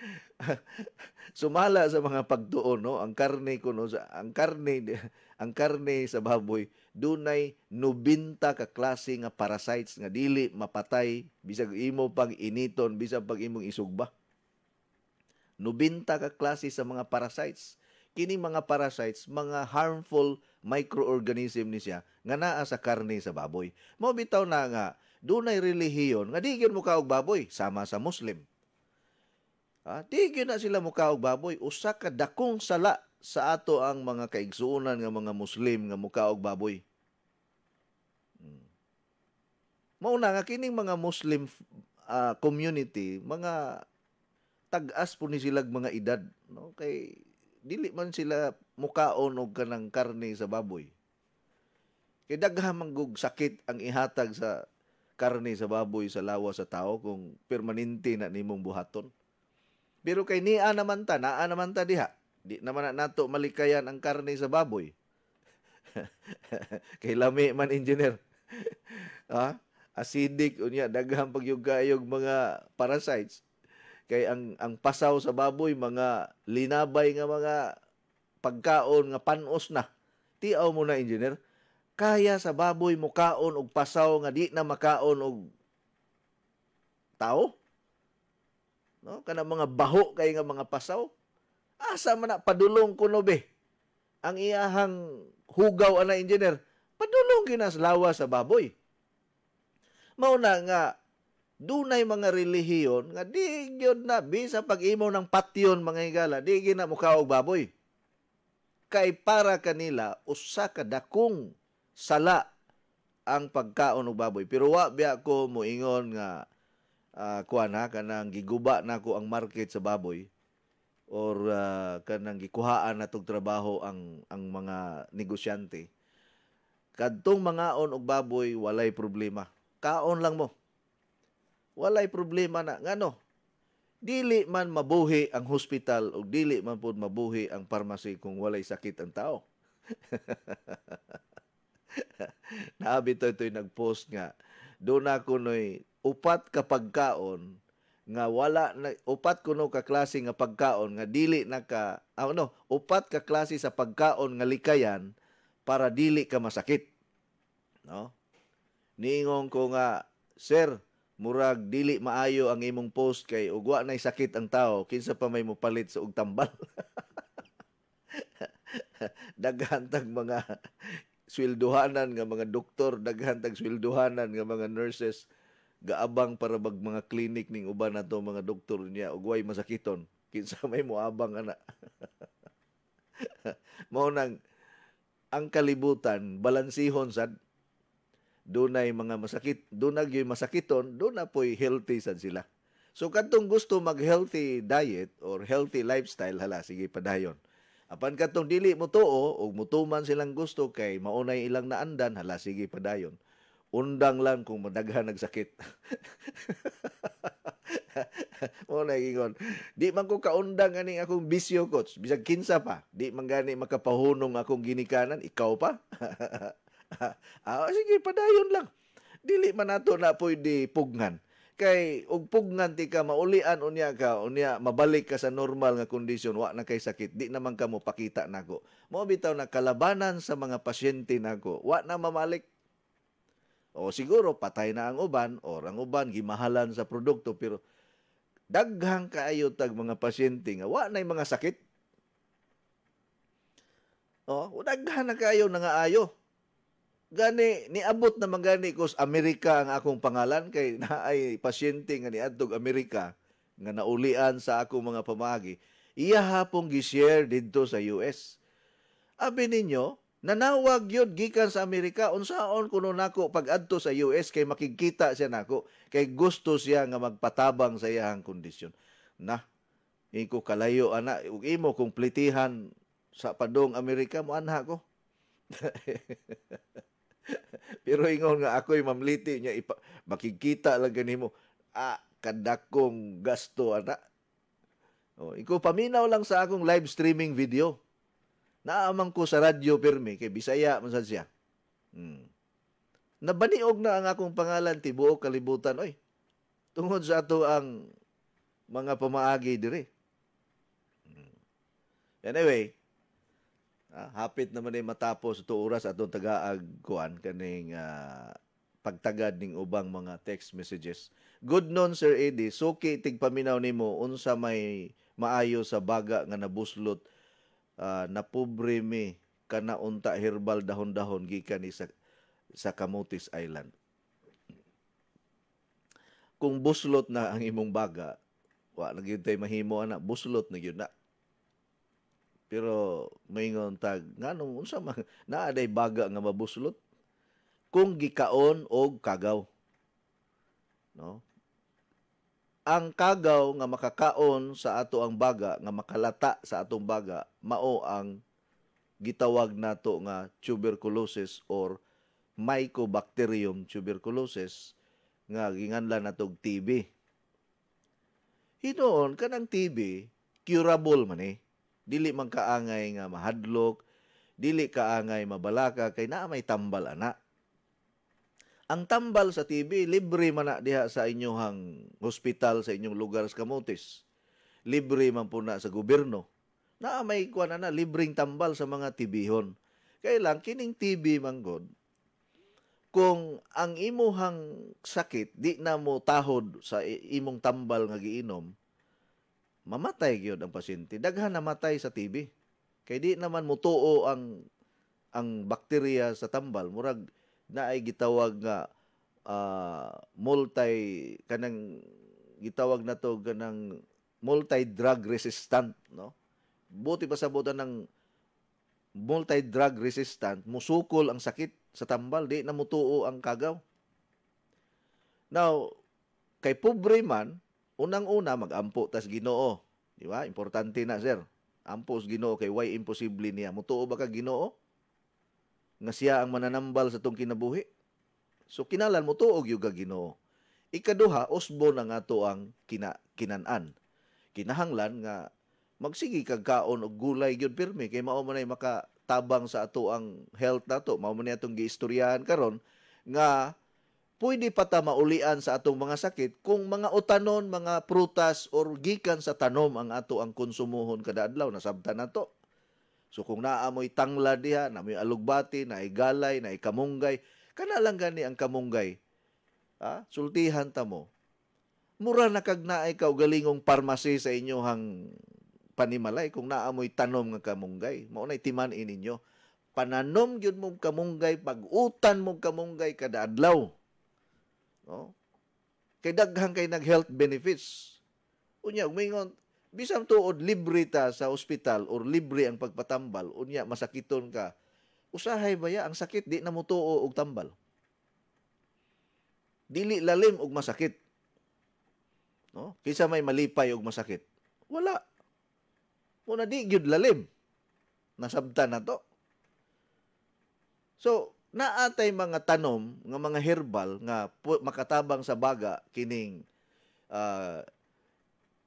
sumala sa mga pagtuon, no? Ang karne kuno sa ang karne sa baboy dunay 90 ka klase nga parasites nga dili mapatay bisag imo pag initon, bisag pag imong isugba. 90 ka klase sa mga parasites. Kini mga parasites, mga harmful microorganism ni siya nga naa sa karne sa baboy. Mao bitaw na nga dunay relihiyon nga di gyud mo kaog baboy sama sa Muslim. Di gyud na sila mo kaog baboy, usa ka dakong sala sa ato ang mga kaigsuonan nga mga Muslim nga mukaog baboy. Mao na nga kining mga Muslim community, mga tag-as po ni silag mga edad, no? Kay dili man sila mukaon og kanang karne sa baboy. Kay daghang manggug sakit ang ihatag sa karne sa baboy sa lawas sa tao kung permanente na nimong buhaton. Pero kay naa naman ta diha. Di naman na nato malikayan ang karne sa baboy. Kay lami man engineer. Acidic unya daghang pagyugayog mga parasites. Kay ang pasaw sa baboy, mga linabay nga mga pagkaon nga panos na. Tiaw mo na, engineer. Kaya sa baboy mo kaon og pasaw nga di na makaon og tao? No? Kana mga baho kay nga mga pasaw? Asa man na padulong kuno be? Ang iyahang hugaw ana, engineer, padulong kinaslawa sa baboy. Mao na nga dunay mga relihiyon nga di gyud na bisa pag-imo ng patyon mga higala, di gyud na mukaog baboy. Kay para kanila usa ka dakong sala ang pagkaon og baboy. Pero wa biya ko moingon nga kanang giguba nako ang market sa baboy or kanang gikuhaan natong trabaho ang mga negosyante. Kadtong mangaon og baboy walay problema. Kaon lang mo. Walay problema na. Ngano? Dili man mabuhi ang hospital o dili man po mabuhi ang pharmacy kung walay sakit ang tao. Naabi ito'y nag-post nga. Doon ako no'y upat ka pagkaon nga wala na, upat kuno ka klase nga pagkaon nga dili na ka, upat ka klase sa pagkaon nga likayan para dili ka masakit. No? Niingon ko nga, sir, murag dili maayo ang imong post kay ugwa nay sakit ang tao kinsa pa may mopalit sa og tambal. Daghan tag mga sweldohanan nga mga doktor, daghan tag sweldohanan nga mga nurses gaabang para bag mga clinic ning uban nato mga doktor niya ugway masakiton kinsa may moabang ana. Mao nang ang kalibutan balansihon sad. Dunay mga masakit, dunay yung masakiton, doon na po'y healthy sad sila. So, katong gusto mag-healthy diet or healthy lifestyle, hala, sige, padayon. Apan katong dili mo tuo, o mutuman silang gusto kay maunay ilang naandan, hala, sige, padayon. Undang lang kung madaghan nagsakit. Maunay ingon, di man ko kaundang aning akong bisyo, coach. Bisag kinsa pa, di man gani makapahunong akong ginikanan, ikaw pa? Sige, padayon lang. Dili man nato na pwede pugnan. Kay, og pugnan ti ka, maulian unya ka, unya mabalik ka sa normal nga kondisyon, wa na kay sakit, di naman ka mo pakita nako. Mo bitaw na kalabanan sa mga pasyente nako, wa na mamalik. O siguro, patay na ang uban, o ang uban, gimahalan sa produkto, pero daghang kaayo tag mga pasyente nga, wa na mga sakit. O, daghan na kaayo na nga ayo. Gani, niabot na magani ko sa Amerika ang akong pangalan kay naay pasyente nga niadtog Amerika. nga naulian sa ako mga pamagi, iya hapong gi-share didto sa US. Abi ninyo, nanawag yun gikan sa Amerika, unsaon kuno nako pag-adto sa US kay makikita siya nako, kay gusto siya nga magpatabang sa iyang kondisyon. Na, iko kalayo ana, ug imo kung plitihan sa padong Amerika mo anha ko. Pero ingon nga ako'y mamliti niya, makikita lang ganimo. Kadakong gasto ana. Ikaw paminaw lang sa akong live streaming video. Naamang ko sa radyo pirmi kay Bisaya man sad siya. Nabaniog na ang akong pangalan tibuok kalibutan oy. Tungod sa ato ang mga pamaagi diri. Anyway, hapit naman ay matapos ito oras atong tagaag kuan kaning pagtagad ning ubang mga text messages. Good noon Sir Eddie, suki tigpaminaw nimo unsa may maayo sa baga nga nabuslot na pobre mi kana unta herbal dahon-dahon gikan ni sa Camotes Island. Kung buslot na ang imong baga, wa na gyud tay mahimo ana, buslot na gyud na. Pero maingon tag nganong unsa man naa day baga nga mabuslot kung gikaon og kagaw. No? Ang kagaw nga makakaon sa ato ang baga, nga makalata sa atong baga, mao ang gitawag nato nga tuberculosis or Mycobacterium tuberculosis nga ginganlan natog TB. Hinoon kanang TB curable man eh. Dili man kaangay nga mahadlok, dili kaangay mabalaka kay naa may tambal ana. Ang tambal sa TB, libre man na diha sa inyong hospital, sa inyong lugar sa Camotes. Libre man po na sa gobyerno. Na may kuan na libreng tambal sa mga TB-hon. Kaya lang, kining TB manggod, kung ang imuhang sakit, di na mo tahod sa imong tambal nga giinom, mamatay gyud ang pasyente. Daghan namatay sa TB. Kay di naman mutuo ang bakterya sa tambal. Murag na ay gitawag nga gitawag na to kanang multi-drug resistant, no? Buti pa sabutan ng multi-drug resistant, musukol ang sakit sa tambal, di na mutuo ang kagaw. Now, kay pobre man, unang-una mag-ampo tas Ginoo, di ba? Importante na, sir. Ampo sa Ginoo kay why imposible niya. Mutuo ba ka Ginoo? Nga siya ang mananambal sa tong kinabuhi. So kinalan mo tuog yung Ginoo. Ikaduha, usbo na nga to ang kinanan. Kinahanglan nga magsigi kag kaon og gulay gyud pirmi kay mao man ay makatabang sa ato ang health nato. Mao man atong giistoryahan karon nga pwede pa ta maulian sa atong mga sakit kung mga utanon, mga prutas or gikan sa tanom ang ato ang konsumohon kada adlaw, nasabtan nato. So kung naamoy tangla diha, naamoy alugbati, naay galay, naay kamunggay, kana lang gani ang kamunggay. Sultihan ta mo. Mura na kag naay kaugalingong parmasi sa inyohang panimalay kung naamoy tanom nga kamunggay. Mao nay timan-in ninyo. Pananom gyud mong kamunggay, pag-utan mong kamunggay kada adlaw. No? Kay daghan kay nag-health benefits. Unya umingon bisang tuod libre ta sa ospital or libre ang pagpatambal, unya masakiton ka. Usahay baya ang sakit di na mo tuo og tambal. Dili lalim og masakit. No? Kaysa may malipay og masakit. Wala. Muna di gyud lalim. Nasabtan na to. So, naatay mga tanom nga mga herbal nga makatabang sa baga kining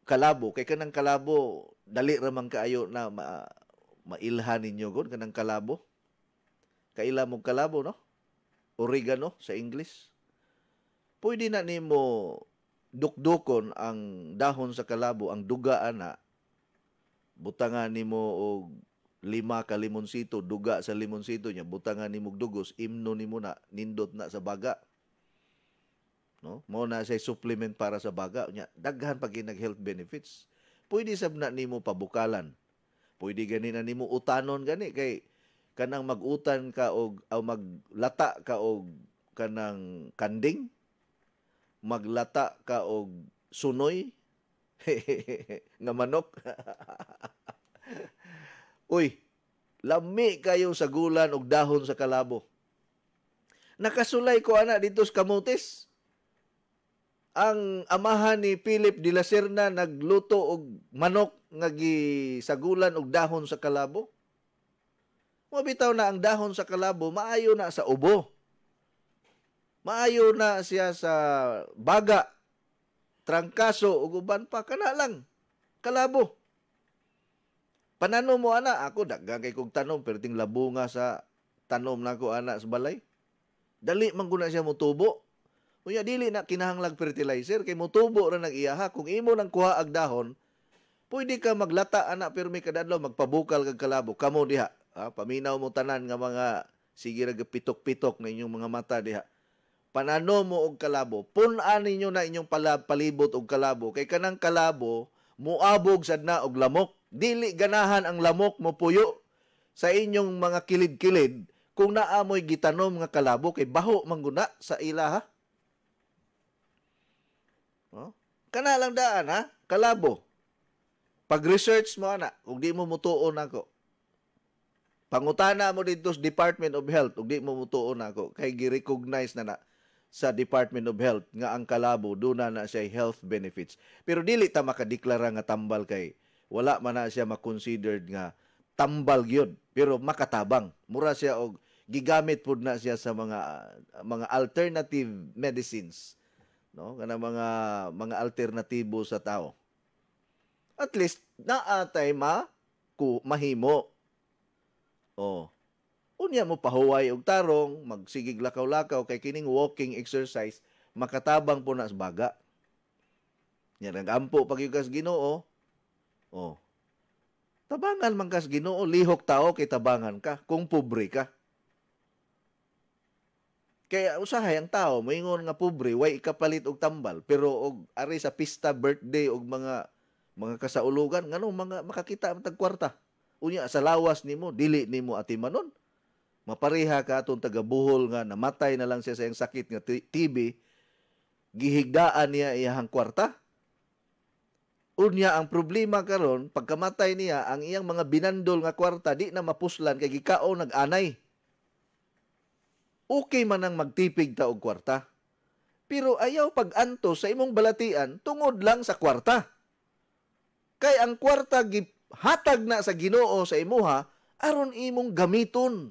kalabo. Kay kanang kalabo, dali ramang kaayo na mailhan ninyo gud kanang kalabo. Kaila mong kalabo, no? Oregano sa English. Pwede na nimo dukdukon ang dahon sa kalabo, ang dugaan na. Butangan nimo og 5 ka limonsito, duga sa limonsito niya, butangan nimo og dugos, imno nimo na, nindot na sa baga. No? Mao na say supplement para sa baga nya, daghan pag nag-health benefits. Pwede sab na nimo pabukalan. Pwede gani na nimo utanon gani kay kanang mag-utan ka og maglata ka og kanang kanding, maglata ka og sunoy, nga manok. Uy, lami kayo sa gulan og dahon sa kalabo. Nakasulay ko ana dito sa kamutis. Ang amahan ni Philip de la Serna nagluto og manok nga gisagulan og dahon sa kalabo. Mabitaw na ang dahon sa kalabo, maayo na sa ubo. Maayo na siya sa baga, trangkaso, ug uban pa. Kana lang, kalabo. Pananom mo, ana. Ako, daghan kay kong tanom, pero ting labunga sa tanom na ko, ana, sa balay. Dali man ko na siya mutubo. Kunya, dili na kinahanglag fertilizer, kay mutubo na nag-iyaha. Kung imo nang kuha ag dahon, pwede ka maglata, ana, pero may kadadlaw, magpabukal kag kalabo. Kamo diha. Paminaw mo tanan nga mga sige ra pitok-pitok na inyong mga mata diha. Pananom mo og kalabo, pun-an ninyo na inyong palibot og kalabo kay kanang kalabo muabog sad na og lamok. Dili ganahan ang lamok mo puyo sa inyong mga kilid-kilid kung naamoy gitanom nga kalabo kay baho mangguna sa ilaha. Kana lang daan ha, kalabo. Pag-research mo ana, ug di mo mutuon ako. Pangutana mo dito sa Department of Health, ug di mo mutuon ako, kay gi-recognize na sa Department of Health nga ang kalabo, doon na siya health benefits. Pero dili ta makadeklara nga tambal kay wala man na siya makonsidered nga tambal gyud, pero makatabang. Mura siya og gigamit pud na siya sa mga alternative medicines, no? Kana mga alternatibo sa tao. At least naatay mahimo. Unya mo pahuway og tarong, magsigig lakaw-lakaw kay kining walking exercise makatabang po na sa baga. Yan nagampo pagyugas Ginoo. Tabangan man kas Ginoo, lihok tao kay tabangan ka kung pobre ka. Kaya usahay ang tao moingon nga pobre way ikapalit og tambal, pero og ari sa pista, birthday og mga kasaulugan nganong mga makakita tag kwarta. Unya sa lawas nimo dili nimo atimanon. Mapareha ka atong taga-Bohol nga namatay na lang siya sa iyang sakit nga TB, gihigdaan niya iyang kwarta. Unya ang problema karon pagkamatay niya ang iyang mga binandol nga kwarta di na mapuslan kay gikaon nag-anay. Okay man ang magtipig ta og kwarta. Pero ayaw pag-anto sa imong balatian tungod lang sa kwarta. Kay ang kwarta hatag na sa Ginoo sa imuha aron imong gamiton.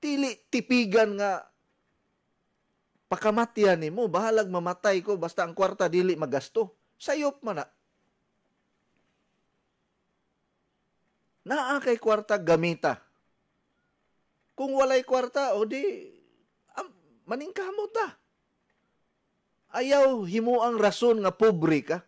Dili tipigan nga pakamatyan nimo, bahalag mamatay ko basta ang kwarta dili magasto. Sayop man na. Naa kay kwarta gamita. Kung walay kwarta o di maningkamot ta. Ayaw himo ang rason nga pobre ka.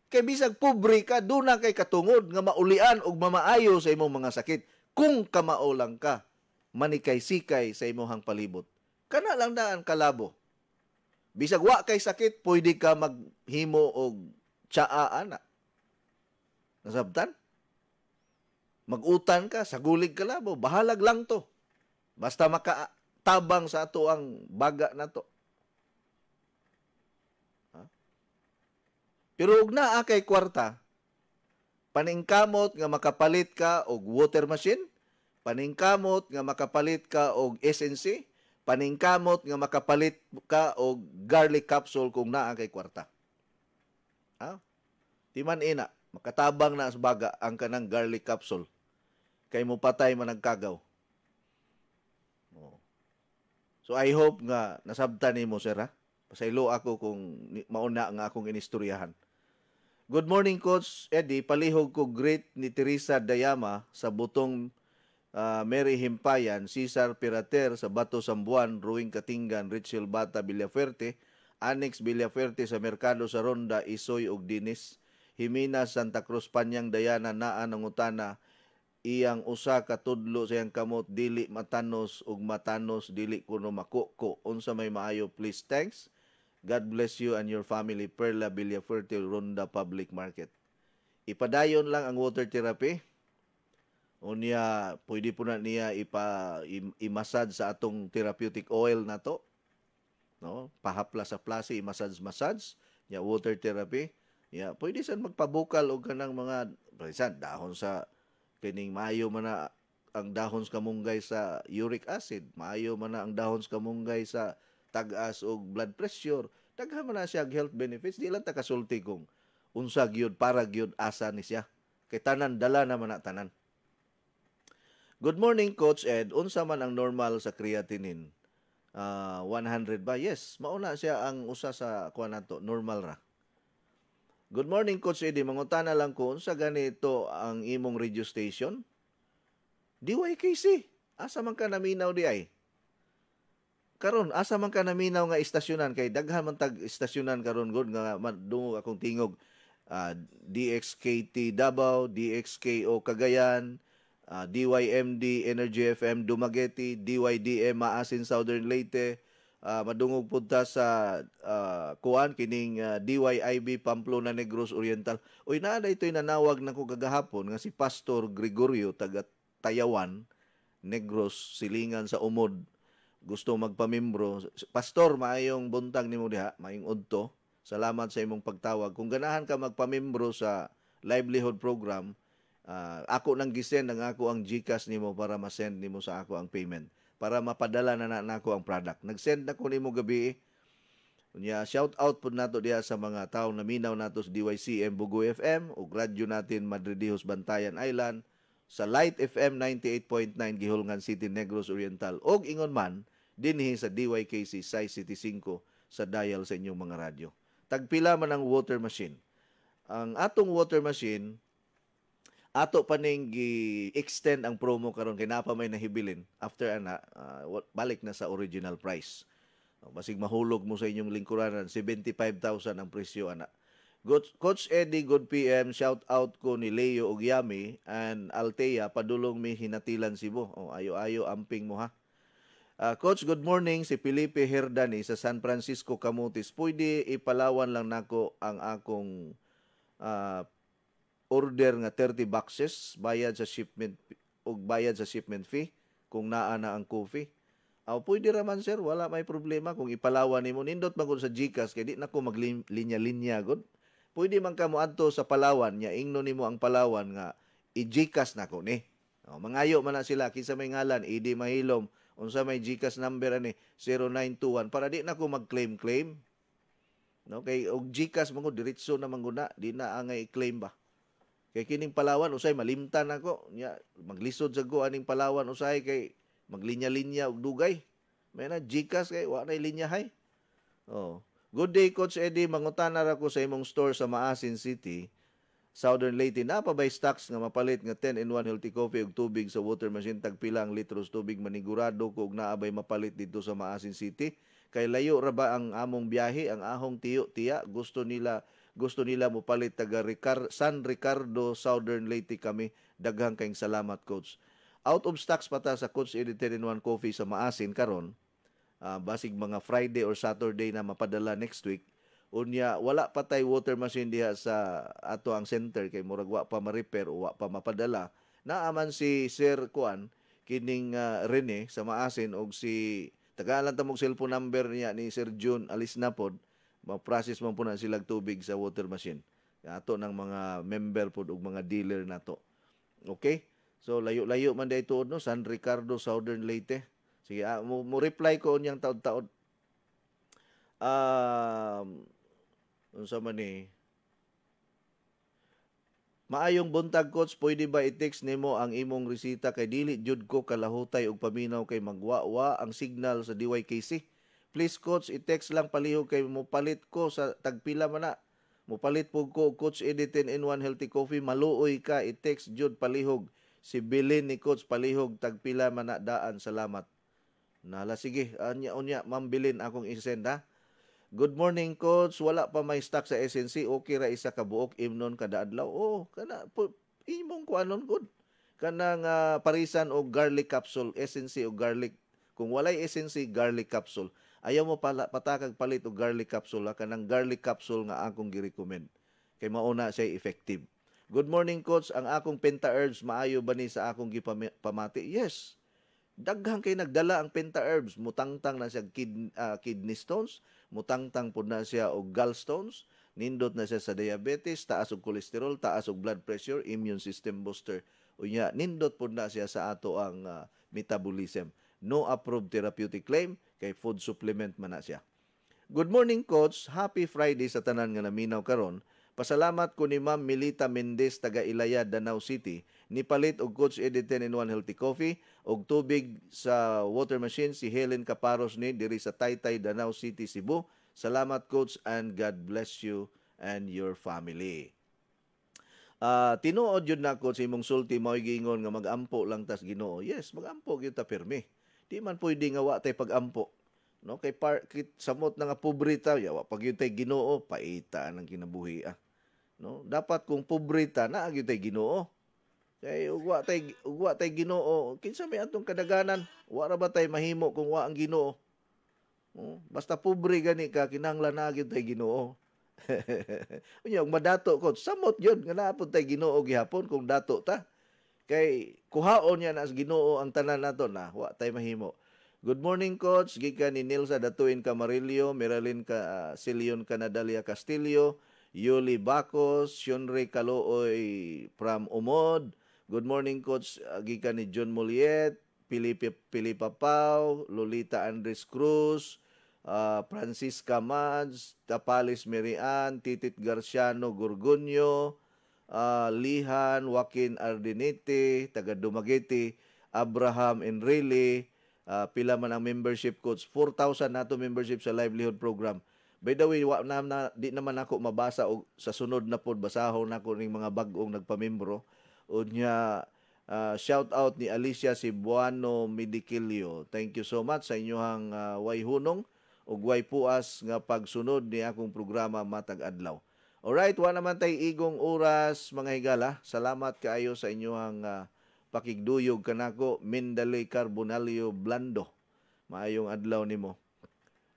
Kay bisag pobre ka, doon na kay katungod nga maulian og mamaayo sa imong mga sakit. Kung kamao lang ka, manikay-sikay sa imong palibot. Kana lang daan kalabo. Bisag wa kay sakit, pwede ka maghimo og tsaa ana. Nasabtan? Magutan ka, sagulig kalabo, bahalag lang to. Basta makatabang sa ato ang baga na to. Pero ug naa kay kwarta, paningkamot nga makapalit ka og water machine, paningkamot nga makapalit ka og SNC, paningkamot nga makapalit ka og garlic capsule kung naa kay kwarta. Timan ina, makatabang na sa baga ang kanang garlic capsule. Kay mo patay man nagkagaw. So I hope nga nasabtan nimo sir ha. Pasaylo ako kung mauna nga akong inistoryahan. Good morning, Coach Eddie. Palihog ko great ni Teresa Dayama sa butong Mary Himpayan, Cesar Pirater sa Bato Sambuan, Ruing Katingan, Richel Bata, Villafuerte, Annex Villafuerte sa Merkado sa Ronda, Isoy ug Dinis, Jimena Santa Cruz Panyang Dayana naa nangutana iyang usa ka tudlo sa iyang kamot dili matanos ug matanos dili kuno makuko. Unsa may maayo please? Thanks. God bless you and your family. Perla Villafuerte, Ronda Public Market. Ipadayon lang ang water therapy. Unya, pwede po na niya i-massage sa atong therapeutic oil na to. No? Pahaplas sa plasi, i-massage. Ya water therapy. Ya pwede san magpabukal og kanang mga palisan dahon sa kining maayo man na ang dahon sa kamunggay sa uric acid, maayo man na ang dahon sa kamunggay sa tag-as og blood pressure. Daghan man na siya health benefits, di lang ta kasulti kung unsa gyud para gyud asa ni siya. Kay tanan dala naman na tanan. Good morning, Coach Ed. Unsa man ang normal sa creatinine? 100 ba? Yes, mauna siya ang usa sa kuan nato, normal ra. Good morning, Coach Eddie. Mangutana lang ko, unsa ganito ang imong radio station? DYKC. Asa man ka naminaw di ay? Karon, asa man ka naminaw nga istasyonan? Kay daghan man tag istasyonan karon gud nga madungog akong tingog. DXKT Davao, DXKO Cagayan, DYMD Energy FM Dumaguete, DYDM Maasin Southern Leyte, madungog punta sa kuan kining DYIB Pamplona Negros Oriental. Uy naa ito'y nanawag na ko kagahapon nga si Pastor Gregorio taga Tayawan, Negros, Silingan sa Umod. Gusto magpamimbro. Pastor, maayong buntag nimo diha, maayong udto. Salamat sa imong pagtawag. Kung ganahan ka magpamimbro sa livelihood program, ako nang gisend ang ako ang GCash nimo para ma-send nimo sa ako ang payment para mapadala na nako ang product. Nag-send na ko nimo gabi. Unya shout out pud nato diha sa mga tawo na minaw nato sa DYCM Bugo FM ug radyo natin Madridihos Bantayan Island, sa Light FM 98.9 Gihulngan City, Negros Oriental og ingon man dinhi sa DYKC Sai City 5 sa dial sa inyong mga radyo. Tagpila man ang water machine. Ang atong water machine ato pa ning gi-extend ang promo karon kay napa may nahibilin after ana balik na sa original price. Basig mahulog mo sa inyong lingkuranan 75,000 ang presyo ana. Coach Eddie, good PM, shout out ko ni Leo ug Yami and Altea padulong mi hinatilan Cebu. Ayo-ayo amping mo ha. Coach, good morning. Si Felipe Herdani sa San Francisco, Camotes. Pwede ipalawan lang nako ang akong order nga 30 boxes, bayad sa shipment ug bayad sa shipment fee kung naa na ang coffee. Pwede raman sir, wala may problema kung ipalawan nimo. Nindot man gud sa GCash kay di nako maglinya-linya gud. Pwede man ka moadto sa Palawan, nya ingno nimo ang Palawan nga i-GCash nako ni. Mangayo man na sila kinsa may ngalan, Idi Mahilom, unsa may GCash number ani 0921 para di nako mag-claim. No, kay og GCash mo diretso na manguna, di na angay i-claim ba. Kay kining Palawan usay malimtan nako, nya maglisod sa go aning Palawan usay kay maglinya-linya og dugay. May na GCash kay wa na linyahay. Good day, Coach Eddie. Mangutana ra ko sa imong store sa Maasin City, Southern Leyte. Napa bay stocks nga mapalit nga 10-in-1 healthy coffee ug tubig sa water machine tagpila ang litros tubig manigurado ko og naabay mapalit dito sa Maasin City. Kay layo ra ba ang among biyahe, ang ahong tiya gusto nila mo palit taga San Ricardo, Southern Leyte kami. Daghang kayong salamat, Coach. Out of stocks pata sa Coach Eddie 10-in-1 coffee sa Maasin karon. Basig mga Friday or Saturday na mapadala next week. Unya wala pa tay water machine diha sa ato ang center kay murag wa pa ma-repair o wa pa mapadala. Naaman si Sir Kuan kining Rene sa Maasin og si tagalan ta mog cellphone number niya ni Sir June Alisnapod. Ma-process man po na silang tubig sa water machine. Ato ng mga member pod ug mga dealer nato. Okay? So layo-layo man day tuod no San Ricardo, Southern Leyte. Sige, mo reply ko unyang taod-taod. Unsa man ni? Maayong buntag, Coach, pwede ba i-text nimo ang imong resita kay dili jud ko kalahutay og paminaw kay magwawa ang signal sa DYKC. Please, Coach, i-text lang palihog kay mo palit ko sa tagpila man na. Mo palit pug ko Coach Eddie 10-in-1 healthy coffee, maluoy ka, i-text jud palihog. Si Bilin ni Coach palihog tagpila man na daan. Salamat. Nala, sige, unya, Ma'am Bilin, akong isend ha. Good morning, Coach. Wala pa may stock sa SNC. Okay ra isa ka buok imnon kada adlaw. Kana imong ko anon good. Kanang parisan o garlic capsule, SNC o garlic. Kung walay SNC, garlic capsule. Ayaw mo patakag palit o garlic capsule. Kanang garlic capsule nga akong gi-recommend. Kay mauna siya effective. Good morning, Coach. Ang akong Penta Herbs maayo ba ni sa akong gipamati? Yes. Daghang kay nagdala ang Penta Herbs, mutangtang na siya kidney stones, mutangtang po na siya og gallstones, nindot na siya sa diabetes, taas og cholesterol, taas og blood pressure, immune system booster. Unya, nindot po na siya sa ato ang metabolism. No approved therapeutic claim, kay food supplement man na siya. Good morning, Coach. Happy Friday sa tanan nga naminaw karon. Pasalamat ko ni Ma'am Milita Mendez taga Ilaya, Danau City. Nipalit og Coach Eddie 10-in-1 Healthy Coffee og tubig sa water machine si Helen Caparos ni diri sa Taytay, Danau City, Cebu. Salamat, Coach, and God bless you and your family. Tinuod yun na, Coach, imong sulti mo'y giingon nga mag-ampo lang tas Ginoo. Yes, mag-ampo gyud ta pirmi. Di man pwede nga wa tay pag-ampo. No, kay samot na nga pobrita, yawa pag yun tay Ginoo, paita ang kinabuhi. No, dapat kung pobrita na gyud tay Ginoo. Kay ugwa tay Ginoo, kinsa may atong kadaganan, wa ra ba tay mahimo kung wa ang Ginoo? Basta pobre gani ka, kinahanglan na gyud tay Ginoo. Unya madato ko, samot yun nga naapod tay Ginoo gihapon kung dato ta. Kay kuhaon niya na as Ginoo ang tanan nato na wa tay mahimo. Good morning, Coach. Gikan ni Nilsa Datuin Camarillo, Meralyn Silion Canadalia Castillo, Yuli Bacos, Shunre Calooy from Umod. Good morning, Coach. Gikan ni John Moliet, Pilipa Pau, Lolita Andres Cruz, Francisca Mads, Tapalis Merian, Titit Garciano Gorgonio, Lihan, Joaquin Ardenete, taga Dumaguete, Abraham Enrile, pila man ang membership, Coach. 4,000 nato membership sa livelihood program. By the way, di naman ako mabasa og sa sunod na pod basahon nako ning mga bag-ong nagpamembro. Unya shout out ni Alicia Cebuano Medicilio. Thank you so much sa inyong way hunong ug way puas nga pagsunod ni akong programa matag adlaw. Alright, wa naman tay igong oras mga higala. Salamat kaayo sa inyong pakigduyog kanako. Mindalay Carbonalio Blando. Maayong adlaw nimo.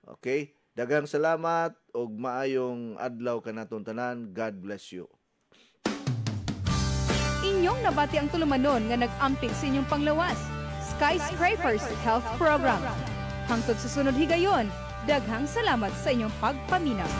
Okay? Daghang salamat ug maayong adlaw kanaton tanan. God bless you. Inyong nabati ang tulumanon nga nag-amping sa inyong panglawas. Skyscrapers Health Program. Hangtod sa sunod higayon, daghang salamat sa inyong pagpaminaw.